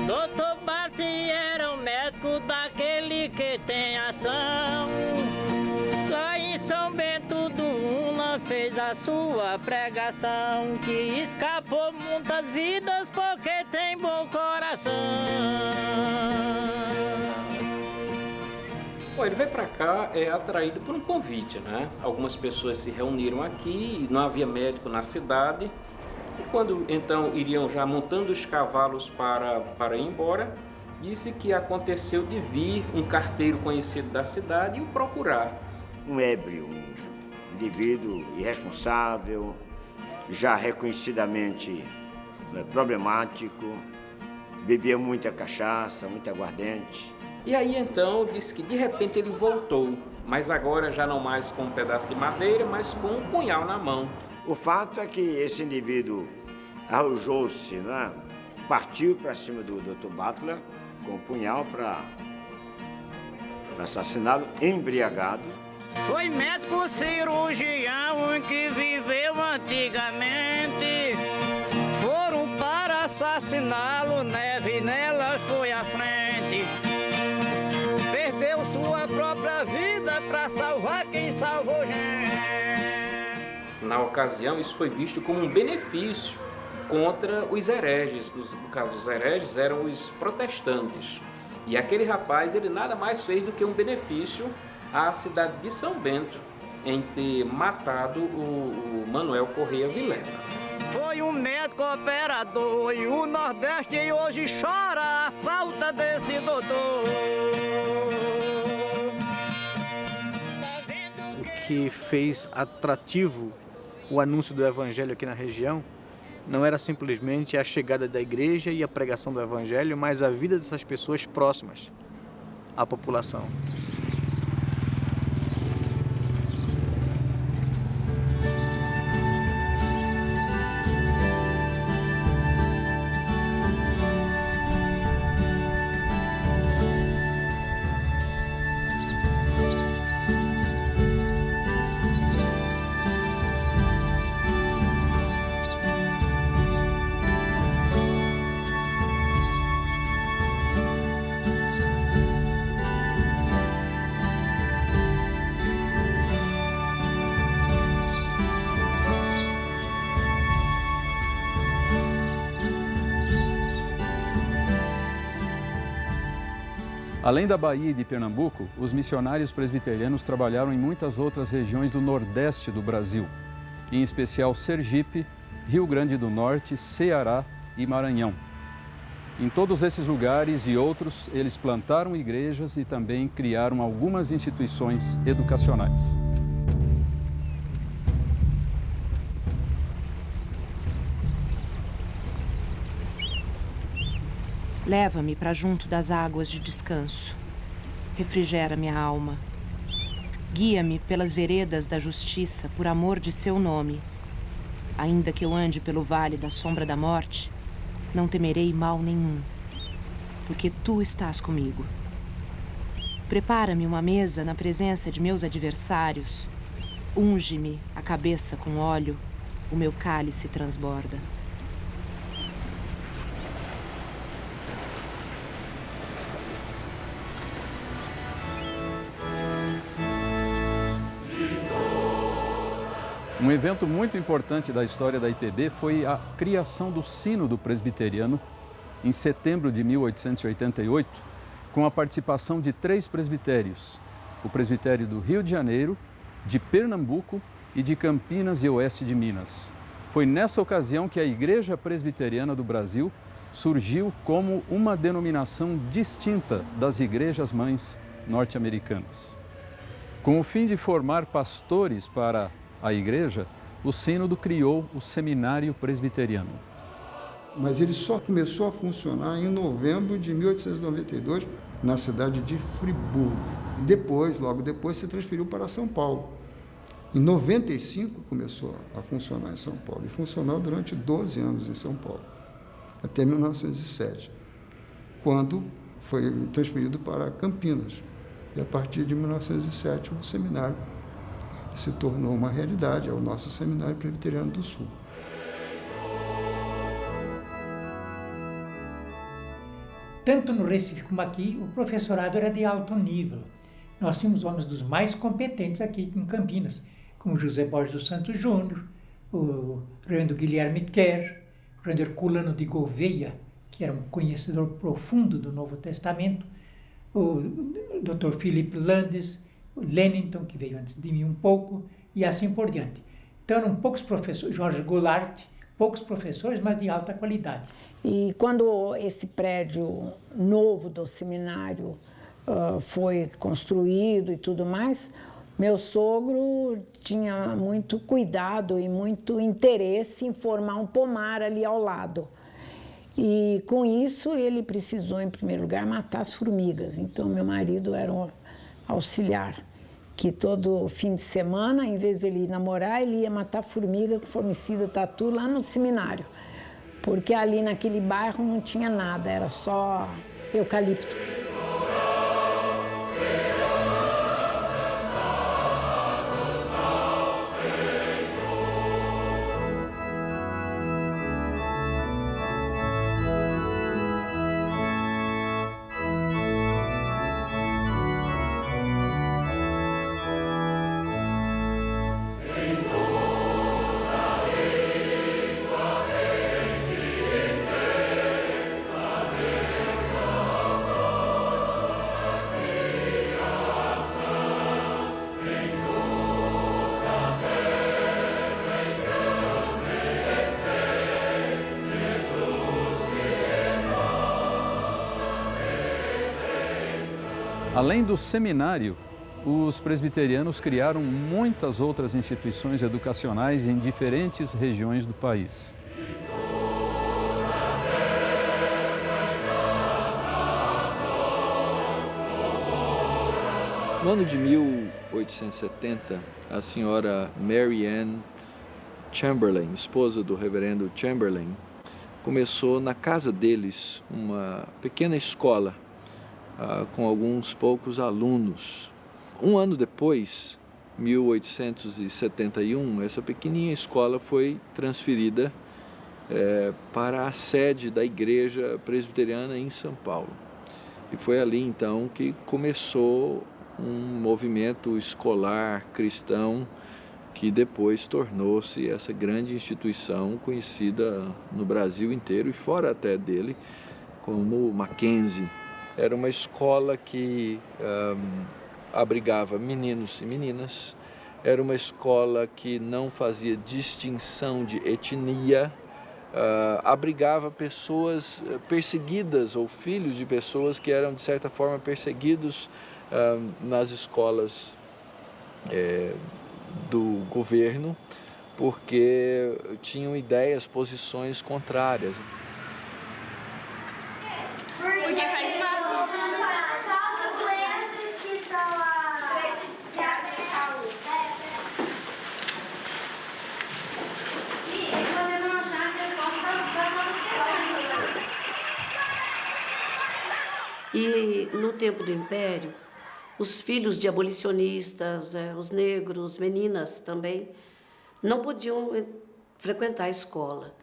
Doutor Bart era um médico daquele que tem ação. Lá em São Bento do Una fez a sua pregação, que escapou muitas vidas porque tem bom coração. Bom, ele veio para cá atraído por um convite, né? Algumas pessoas se reuniram aqui, não havia médico na cidade. E quando então iriam já montando os cavalos para ir embora, disse que aconteceu de vir um carteiro conhecido da cidade e o procurar. um ébrio, um indivíduo irresponsável, já reconhecidamente problemático, bebia muita cachaça, muita aguardente. E aí então disse que de repente ele voltou, mas agora já não mais com um pedaço de madeira, mas com um punhal na mão. O fato é que esse indivíduo arrojou-se, né? Partiu para cima do Dr. Butler com um punhal para assassiná-lo embriagado. Foi médico cirurgião que viveu antigamente. Foram para assassiná-lo, Neve nelas foi à frente. Perdeu sua própria vida para salvar quem salvou gente. Na ocasião, isso foi visto como um benefício contra os hereges. No caso, os hereges eram os protestantes. E aquele rapaz, ele nada mais fez do que um benefício à cidade de São Bento em ter matado o Manuel Correia Vilela. Foi um médico operador e o Nordeste hoje chora a falta desse doutor. O que fez atrativo o anúncio do Evangelho aqui na região não era simplesmente a chegada da igreja e a pregação do Evangelho, mas a vida dessas pessoas próximas à população. Além da Bahia e de Pernambuco, os missionários presbiterianos trabalharam em muitas outras regiões do Nordeste do Brasil, em especial Sergipe, Rio Grande do Norte, Ceará e Maranhão. Em todos esses lugares e outros, eles plantaram igrejas e também criaram algumas instituições educacionais. Leva-me para junto das águas de descanso. Refrigera minha alma. Guia-me pelas veredas da justiça por amor de seu nome. Ainda que eu ande pelo vale da sombra da morte, não temerei mal nenhum, porque tu estás comigo. Prepara-me uma mesa na presença de meus adversários. Unge-me a cabeça com óleo, o meu cálice transborda. Um evento muito importante da história da IPB foi a criação do Sínodo Presbiteriano em setembro de 1888, com a participação de 3 presbitérios, o presbitério do Rio de Janeiro, de Pernambuco e de Campinas e Oeste de Minas. Foi nessa ocasião que a Igreja Presbiteriana do Brasil surgiu como uma denominação distinta das igrejas-mães norte-americanas. Com o fim de formar pastores para a igreja, o sínodo criou o Seminário Presbiteriano. Mas ele só começou a funcionar em novembro de 1892, na cidade de Friburgo. Depois, logo depois, se transferiu para São Paulo. Em 95 começou a funcionar em São Paulo e funcionou durante 12 anos em São Paulo, até 1907, quando foi transferido para Campinas. E a partir de 1907 o seminário se tornou uma realidade, é o nosso Seminário Presbiteriano do Sul. Tanto no Recife como aqui, o professorado era de alto nível. Nós tínhamos homens dos mais competentes aqui em Campinas, como José Borges dos Santos Júnior, o reverendo Guilherme Kerr, o reverendo Herculano de Gouveia, que era um conhecedor profundo do Novo Testamento, o Dr. Philip Landes, o Lennington, que veio antes de mim um pouco, e assim por diante. Então eram poucos professores, Jorge Goulart, poucos professores, mas de alta qualidade. E quando esse prédio novo do seminário foi construído e tudo mais, Meu sogro tinha muito cuidado e muito interesse em formar um pomar ali ao lado. E com isso ele precisou, em primeiro lugar, matar as formigas. Então meu marido era um auxiliar, que todo fim de semana, em vez de ele ir namorar, ele ia matar formiga com formicida tatu lá no seminário. Porque ali naquele bairro não tinha nada, era só eucalipto. Além do seminário, os presbiterianos criaram muitas outras instituições educacionais em diferentes regiões do país. No ano de 1870, a senhora Mary Ann Chamberlain, esposa do reverendo Chamberlain, começou na casa deles uma pequena escola com alguns poucos alunos. Um ano depois, 1871, essa pequenininha escola foi transferida para a sede da Igreja Presbiteriana em São Paulo. E foi ali então que começou um movimento escolar cristão que depois tornou-se essa grande instituição conhecida no Brasil inteiro e fora até dele como Mackenzie. Era uma escola que abrigava meninos e meninas, era uma escola que não fazia distinção de etnia, abrigava pessoas perseguidas ou filhos de pessoas que eram, de certa forma, perseguidos nas escolas do governo, porque tinham ideias, posições contrárias. E no tempo do Império, os filhos de abolicionistas, os negros, meninas também, não podiam frequentar a escola.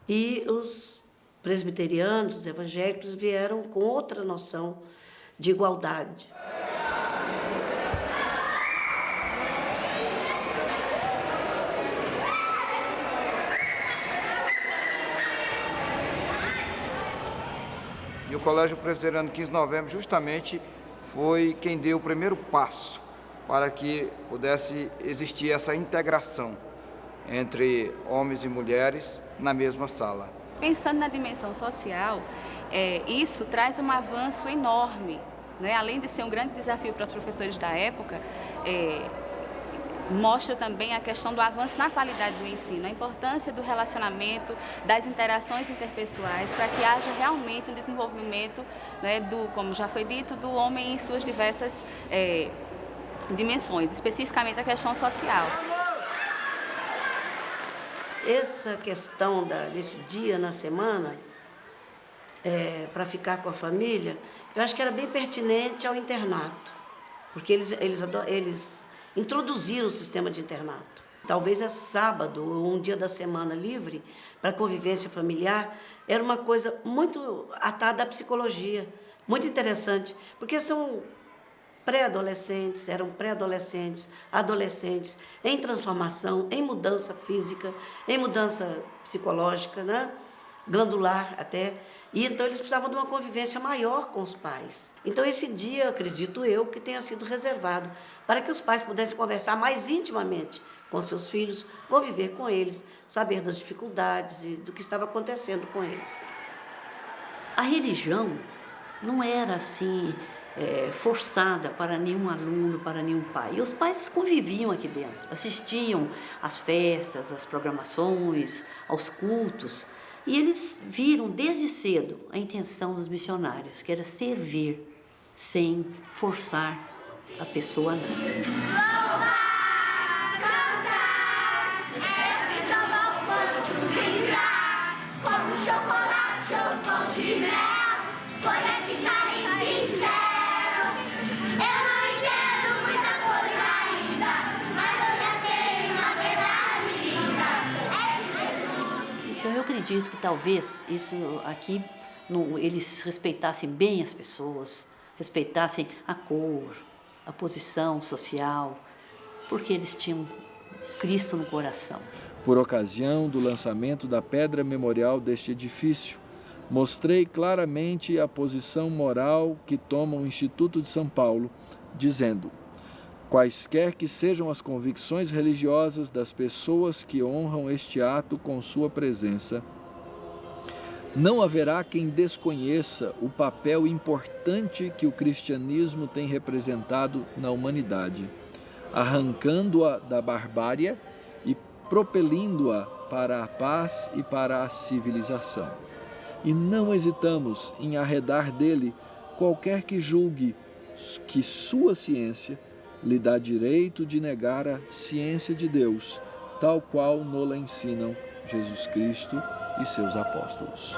E os presbiterianos, os evangélicos, vieram com outra noção de igualdade. E o Colégio Presbiteriano 15 de Novembro justamente foi quem deu o primeiro passo para que pudesse existir essa integração entre homens e mulheres na mesma sala. Pensando na dimensão social, isso traz um avanço enorme, né? Além de ser um grande desafio para os professores da época, mostra também a questão do avanço na qualidade do ensino, a importância do relacionamento, das interações interpessoais, para que haja realmente um desenvolvimento, né, como já foi dito, do homem em suas diversas dimensões, especificamente a questão social. Essa questão desse dia na semana, para ficar com a família, eu acho que era bem pertinente ao internato, porque eles introduziram o sistema de internato. Talvez sábado ou um dia da semana livre para convivência familiar era uma coisa muito atada à psicologia, muito interessante, porque são eram pré-adolescentes, adolescentes em transformação, em mudança física, em mudança psicológica, né? Glandular até, e então eles precisavam de uma convivência maior com os pais. Então esse dia, acredito eu, que tenha sido reservado para que os pais pudessem conversar mais intimamente com seus filhos, conviver com eles, saber das dificuldades e do que estava acontecendo com eles. A religião não era assim forçada para nenhum aluno, para nenhum pai. E os pais conviviam aqui dentro, assistiam às festas, às programações, aos cultos. E eles viram desde cedo a intenção dos missionários, que era servir sem forçar a pessoa a nada. Como chocolate ou pão de mel, folha de carinho e céu. Eu não entendo muita coisa ainda, mas eu já sei uma verdade linda, é que Jesus... Então eu acredito que talvez isso aqui, eles respeitassem bem as pessoas, respeitassem a cor, a posição social, porque eles tinham Cristo no coração. Por ocasião do lançamento da pedra memorial deste edifício, mostrei claramente a posição moral que toma o Instituto de São Paulo, dizendo: quaisquer que sejam as convicções religiosas das pessoas que honram este ato com sua presença, não haverá quem desconheça o papel importante que o cristianismo tem representado na humanidade, arrancando-a da barbárie e propelindo-a para a paz e para a civilização. E não hesitamos em arredar dele qualquer que julgue que sua ciência lhe dá direito de negar a ciência de Deus, tal qual nola ensinam Jesus Cristo e seus apóstolos.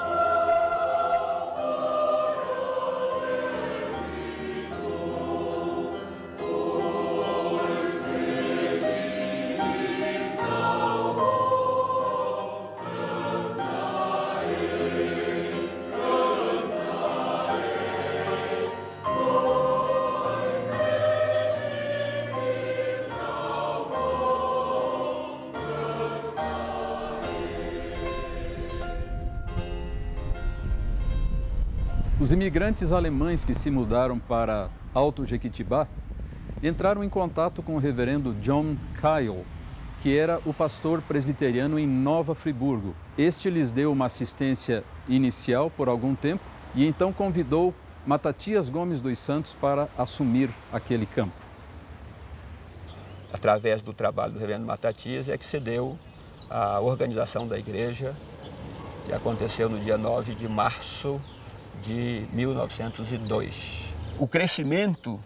Os imigrantes alemães que se mudaram para Alto Jequitibá entraram em contato com o reverendo John Kyle, que era o pastor presbiteriano em Nova Friburgo. Este lhes deu uma assistência inicial por algum tempo e então convidou Matatias Gomes dos Santos para assumir aquele campo. Através do trabalho do reverendo Matatias é que se deu a organização da igreja, que aconteceu no dia 9 de março de 1902. O crescimento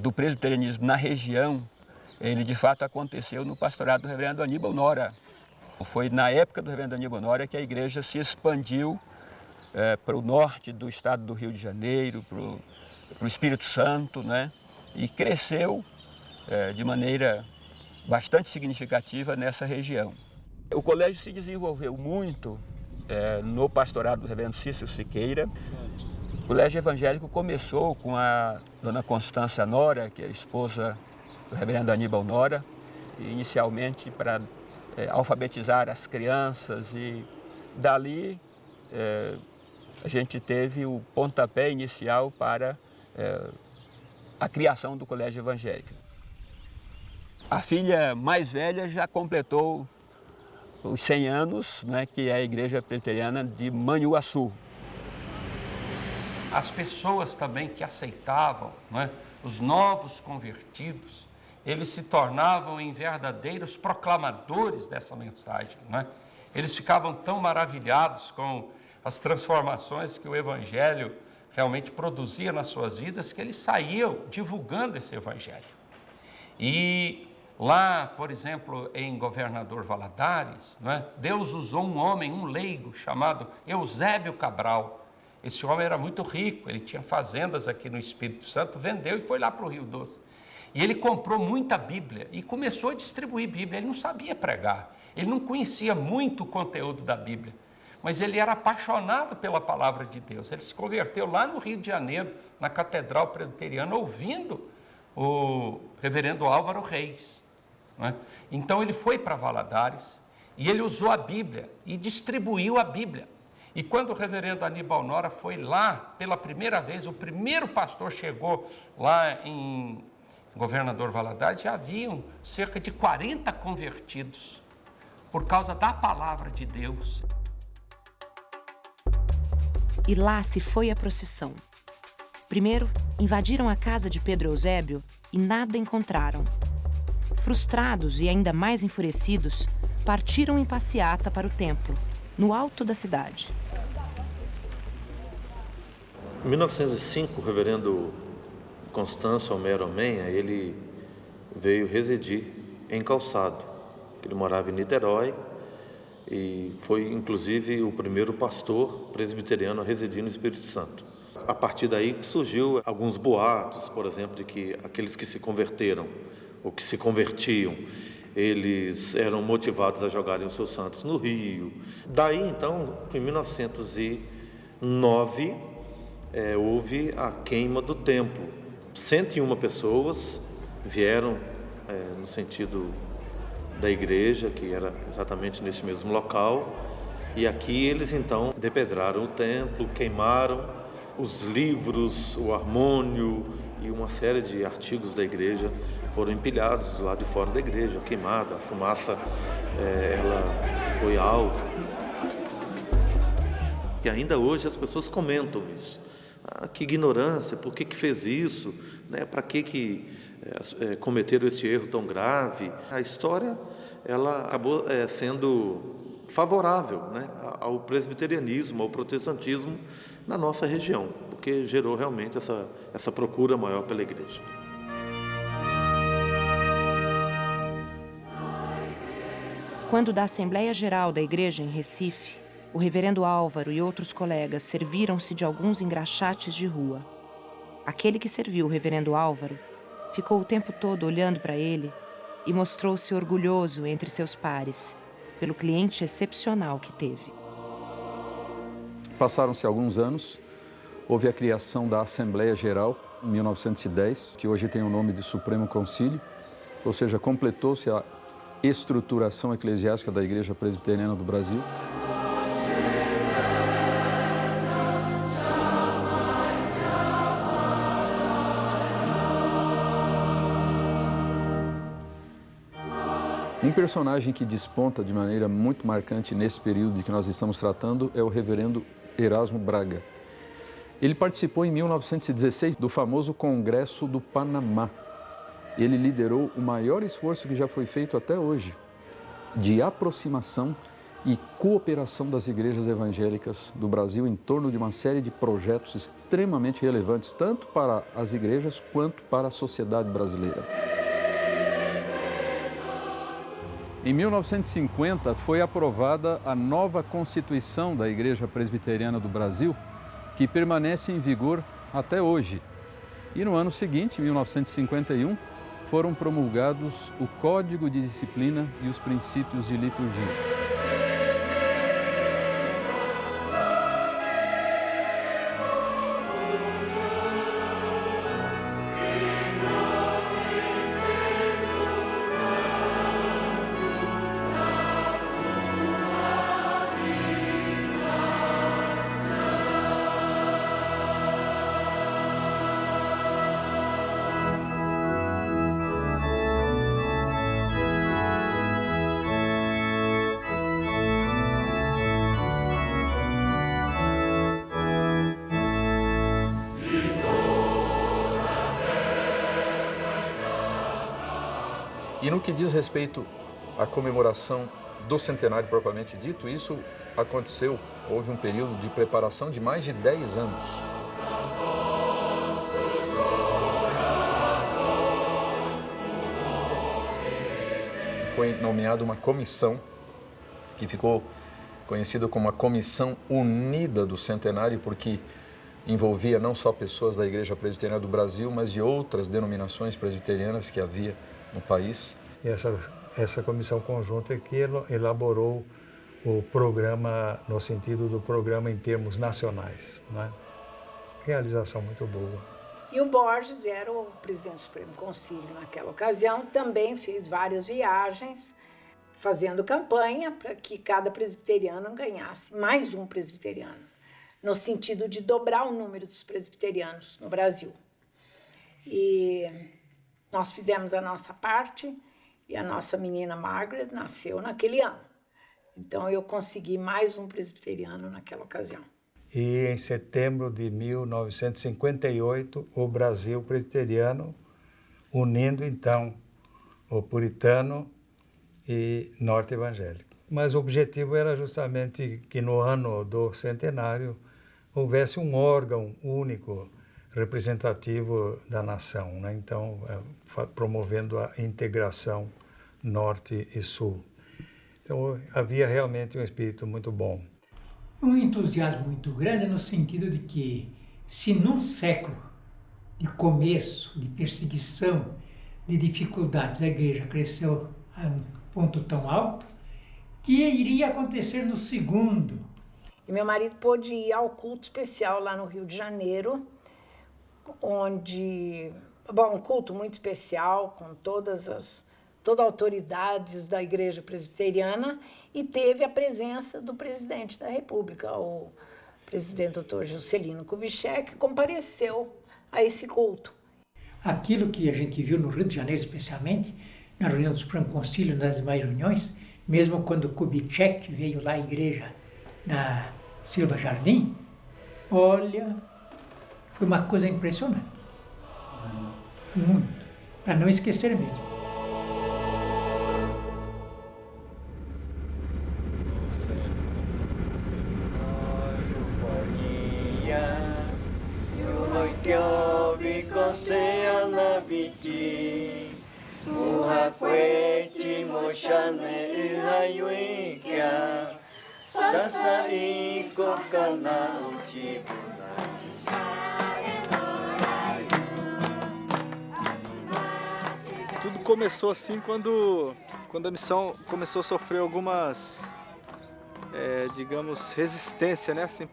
do presbiterianismo na região, ele de fato aconteceu no pastorado do reverendo Aníbal Nora. Foi na época do reverendo Aníbal Nora que a igreja se expandiu para o norte do estado do Rio de Janeiro, para o Espírito Santo, né? E cresceu de maneira bastante significativa nessa região. O colégio se desenvolveu muito no pastorado do reverendo Cícero Siqueira. O colégio evangélico começou com a dona Constância Nora, que é a esposa do reverendo Aníbal Nora, inicialmente para alfabetizar as crianças, e dali a gente teve o pontapé inicial para a criação do colégio evangélico. A filha mais velha já completou os 100 anos, né, que é a igreja presbiteriana de Manhuaçu. As pessoas também que aceitavam, né, os novos convertidos, eles se tornavam em verdadeiros proclamadores dessa mensagem, né? Eles ficavam tão maravilhados com as transformações que o evangelho realmente produzia nas suas vidas, que eles saíam divulgando esse evangelho. E lá, por exemplo, em Governador Valadares, né, Deus usou um homem, um leigo, chamado Eusébio Cabral. Esse homem era muito rico, ele tinha fazendas aqui no Espírito Santo, vendeu e foi lá para o Rio Doce. E ele comprou muita Bíblia e começou a distribuir Bíblia. Ele não sabia pregar, ele não conhecia muito o conteúdo da Bíblia, mas ele era apaixonado pela palavra de Deus. Ele se converteu lá no Rio de Janeiro, na Catedral Presbiteriana, ouvindo o reverendo Álvaro Reis. Né? Então ele foi para Valadares e ele usou a Bíblia e distribuiu a Bíblia. E quando o reverendo Aníbal Nora foi lá pela primeira vez, o primeiro pastor chegou lá em Governador Valadares, já haviam cerca de 40 convertidos por causa da palavra de Deus. E lá se foi a procissão. Primeiro, invadiram a casa de Pedro Eusébio e nada encontraram. Frustrados e ainda mais enfurecidos, partiram em passeata para o templo, no alto da cidade. Em 1905, o reverendo Constâncio Homero Menha, ele veio residir em Calçado. Ele morava em Niterói e foi, inclusive, o primeiro pastor presbiteriano a residir no Espírito Santo. A partir daí surgiu alguns boatos, por exemplo, de que aqueles que se converteram ou que se convertiam, eles eram motivados a jogarem os seus santos no rio. Daí, então, em 1909, houve a queima do templo. 101 pessoas vieram no sentido da igreja, que era exatamente neste mesmo local, e aqui eles então depedraram o templo, queimaram os livros, o harmônio e uma série de artigos da igreja foram empilhados lá de fora da igreja, queimada, a fumaça ela foi alta. E ainda hoje as pessoas comentam isso. Que ignorância, por que fez isso? Né? Para que cometeram esse erro tão grave? A história ela acabou sendo favorável, né, ao presbiterianismo, ao protestantismo na nossa região, porque gerou realmente essa procura maior pela igreja. Quando da Assembleia Geral da Igreja em Recife, o reverendo Álvaro e outros colegas serviram-se de alguns engraxates de rua. Aquele que serviu o reverendo Álvaro ficou o tempo todo olhando para ele e mostrou-se orgulhoso entre seus pares pelo cliente excepcional que teve. Passaram-se alguns anos, houve a criação da Assembleia Geral, em 1910, que hoje tem o nome de Supremo Concílio, ou seja, completou-se a estruturação eclesiástica da Igreja Presbiteriana do Brasil. Um personagem que desponta de maneira muito marcante nesse período de que nós estamos tratando é o reverendo Erasmo Braga. Ele participou em 1916 do famoso Congresso do Panamá. Ele liderou o maior esforço que já foi feito até hoje de aproximação e cooperação das igrejas evangélicas do Brasil em torno de uma série de projetos extremamente relevantes, tanto para as igrejas quanto para a sociedade brasileira. Em 1950, foi aprovada a nova Constituição da Igreja Presbiteriana do Brasil, que permanece em vigor até hoje. E no ano seguinte, 1951, foram promulgados o Código de Disciplina e os princípios de liturgia. E no que diz respeito à comemoração do centenário propriamente dito, isso aconteceu, houve um período de preparação de mais de 10 anos. Foi nomeada uma comissão que ficou conhecida como a Comissão Unida do Centenário, porque envolvia não só pessoas da Igreja Presbiteriana do Brasil, mas de outras denominações presbiterianas que havia no país. E essa comissão conjunta é que elaborou o programa, no sentido do programa em termos nacionais, né? Realização muito boa. E o Borges era o presidente do Supremo Concílio naquela ocasião, também fez várias viagens, fazendo campanha para que cada presbiteriano ganhasse mais um presbiteriano, no sentido de dobrar o número dos presbiterianos no Brasil. E nós fizemos a nossa parte e a nossa menina Margaret nasceu naquele ano. Então eu consegui mais um presbiteriano naquela ocasião. e em setembro de 1958 o Brasil presbiteriano, unindo então o puritano e norte evangélico. Mas o objetivo era justamente que no ano do centenário houvesse um órgão único representativo da nação, né? Então, promovendo a integração norte e sul. Então, havia realmente um espírito muito bom. Um entusiasmo muito grande no sentido de que, se num século de começo, de perseguição, de dificuldades, a igreja cresceu a um ponto tão alto, que iria acontecer no segundo. E meu marido pôde ir ao culto especial lá no Rio de Janeiro, onde, um culto muito especial, com todas as autoridades da igreja presbiteriana, e teve a presença do presidente da República, o presidente Dr. Juscelino Kubitschek, que compareceu a esse culto. Aquilo que a gente viu no Rio de Janeiro, especialmente, na reunião do Supremo Concílio, nas demais reuniões, mesmo quando Kubitschek veio lá à igreja na Silva Jardim, olha, foi uma coisa impressionante. Muito. Para não esquecer mesmo. Tudo começou assim quando a missão começou a sofrer algumas, digamos, resistência, né? Assim,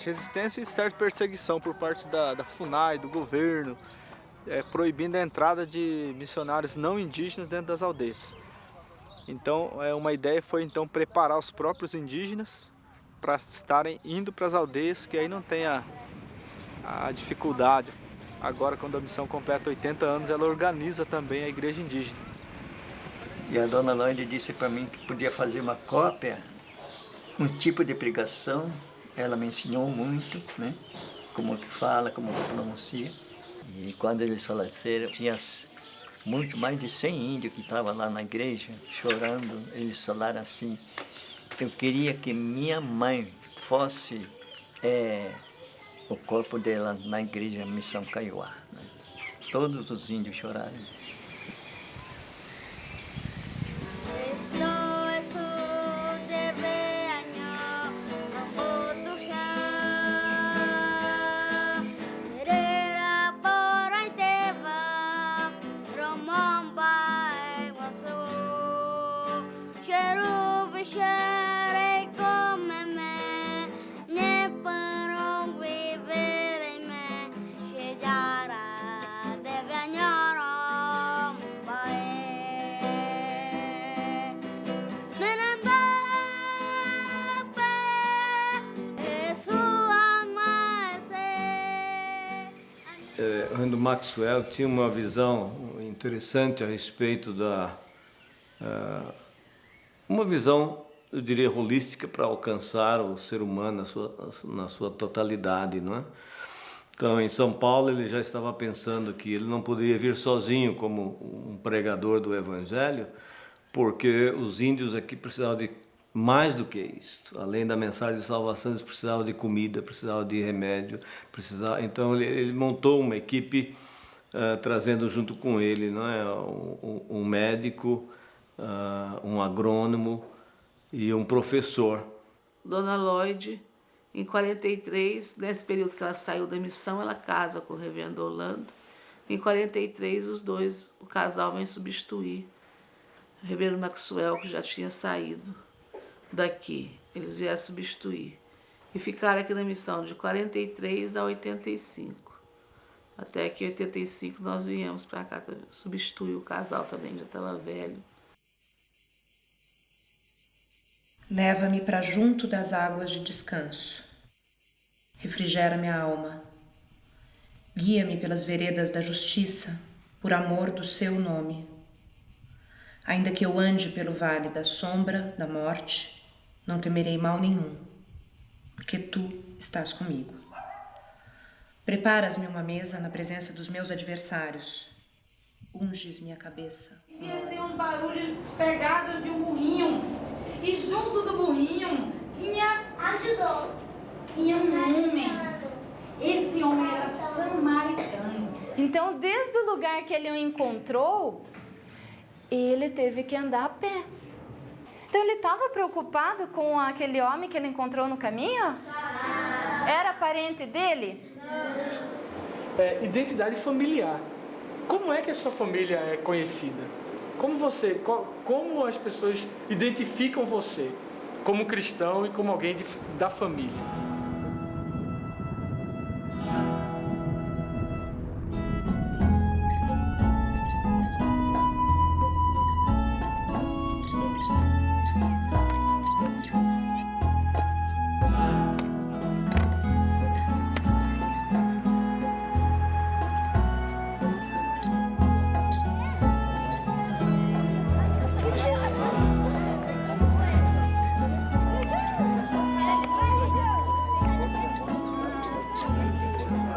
resistência e certa perseguição por parte da FUNAI, do governo, proibindo a entrada de missionários não indígenas dentro das aldeias. Então, uma ideia foi então preparar os próprios indígenas para estarem indo para as aldeias, que aí não tem a dificuldade. Agora, quando a missão completa 80 anos, ela organiza também a igreja indígena. E a dona Lloyd disse para mim que podia fazer uma cópia, um tipo de pregação. Ela me ensinou muito, né? Como que fala, como que pronuncia. E quando eles faleceram, tinha muito mais de 100 índios que estavam lá na igreja, chorando. Eles falaram assim: eu queria que minha mãe fosse o corpo dela na igreja Missão Kaiowá. Né? Todos os índios choraram. Randall Maxwell tinha uma visão interessante a respeito uma visão, eu diria, holística para alcançar o ser humano na sua totalidade, não é? Então, em São Paulo, ele já estava pensando que ele não poderia vir sozinho como um pregador do Evangelho, porque os índios aqui precisavam de mais do que isso. Além da mensagem de salvação, eles precisavam de comida, precisavam de remédio, então ele montou uma equipe trazendo junto com ele, não é, um médico, um agrônomo e um professor. Dona Lloyd, em 43, nesse período que ela saiu da missão, ela casa com o reverendo Orlando. Em 43, o casal vem substituir o reverendo Maxwell, que já tinha saído daqui. Eles vieram substituir. E ficaram aqui na missão de 43 a 85. Até que em 85 nós viemos para cá substituir o casal também, já estava velho. Leva-me para junto das águas de descanso. Refrigera minha alma. Guia-me pelas veredas da justiça, por amor do seu nome. Ainda que eu ande pelo vale da sombra da morte, não temerei mal nenhum, porque tu estás comigo. Preparas-me uma mesa na presença dos meus adversários. Unges minha cabeça. Devia ser uns barulhos de pegadas de um burrinho. E junto do burrinho tinha um homem. Esse homem era samaritano. Então, desde o lugar que ele o encontrou, ele teve que andar a pé. Então, ele estava preocupado com aquele homem que ele encontrou no caminho? Era parente dele? Identidade familiar. Como é que a sua família é conhecida? Como as pessoas identificam você como cristão e como alguém da família?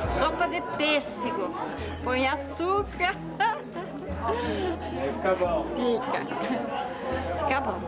Sopa de pêssego, põe açúcar. Aí fica bom. Fica bom.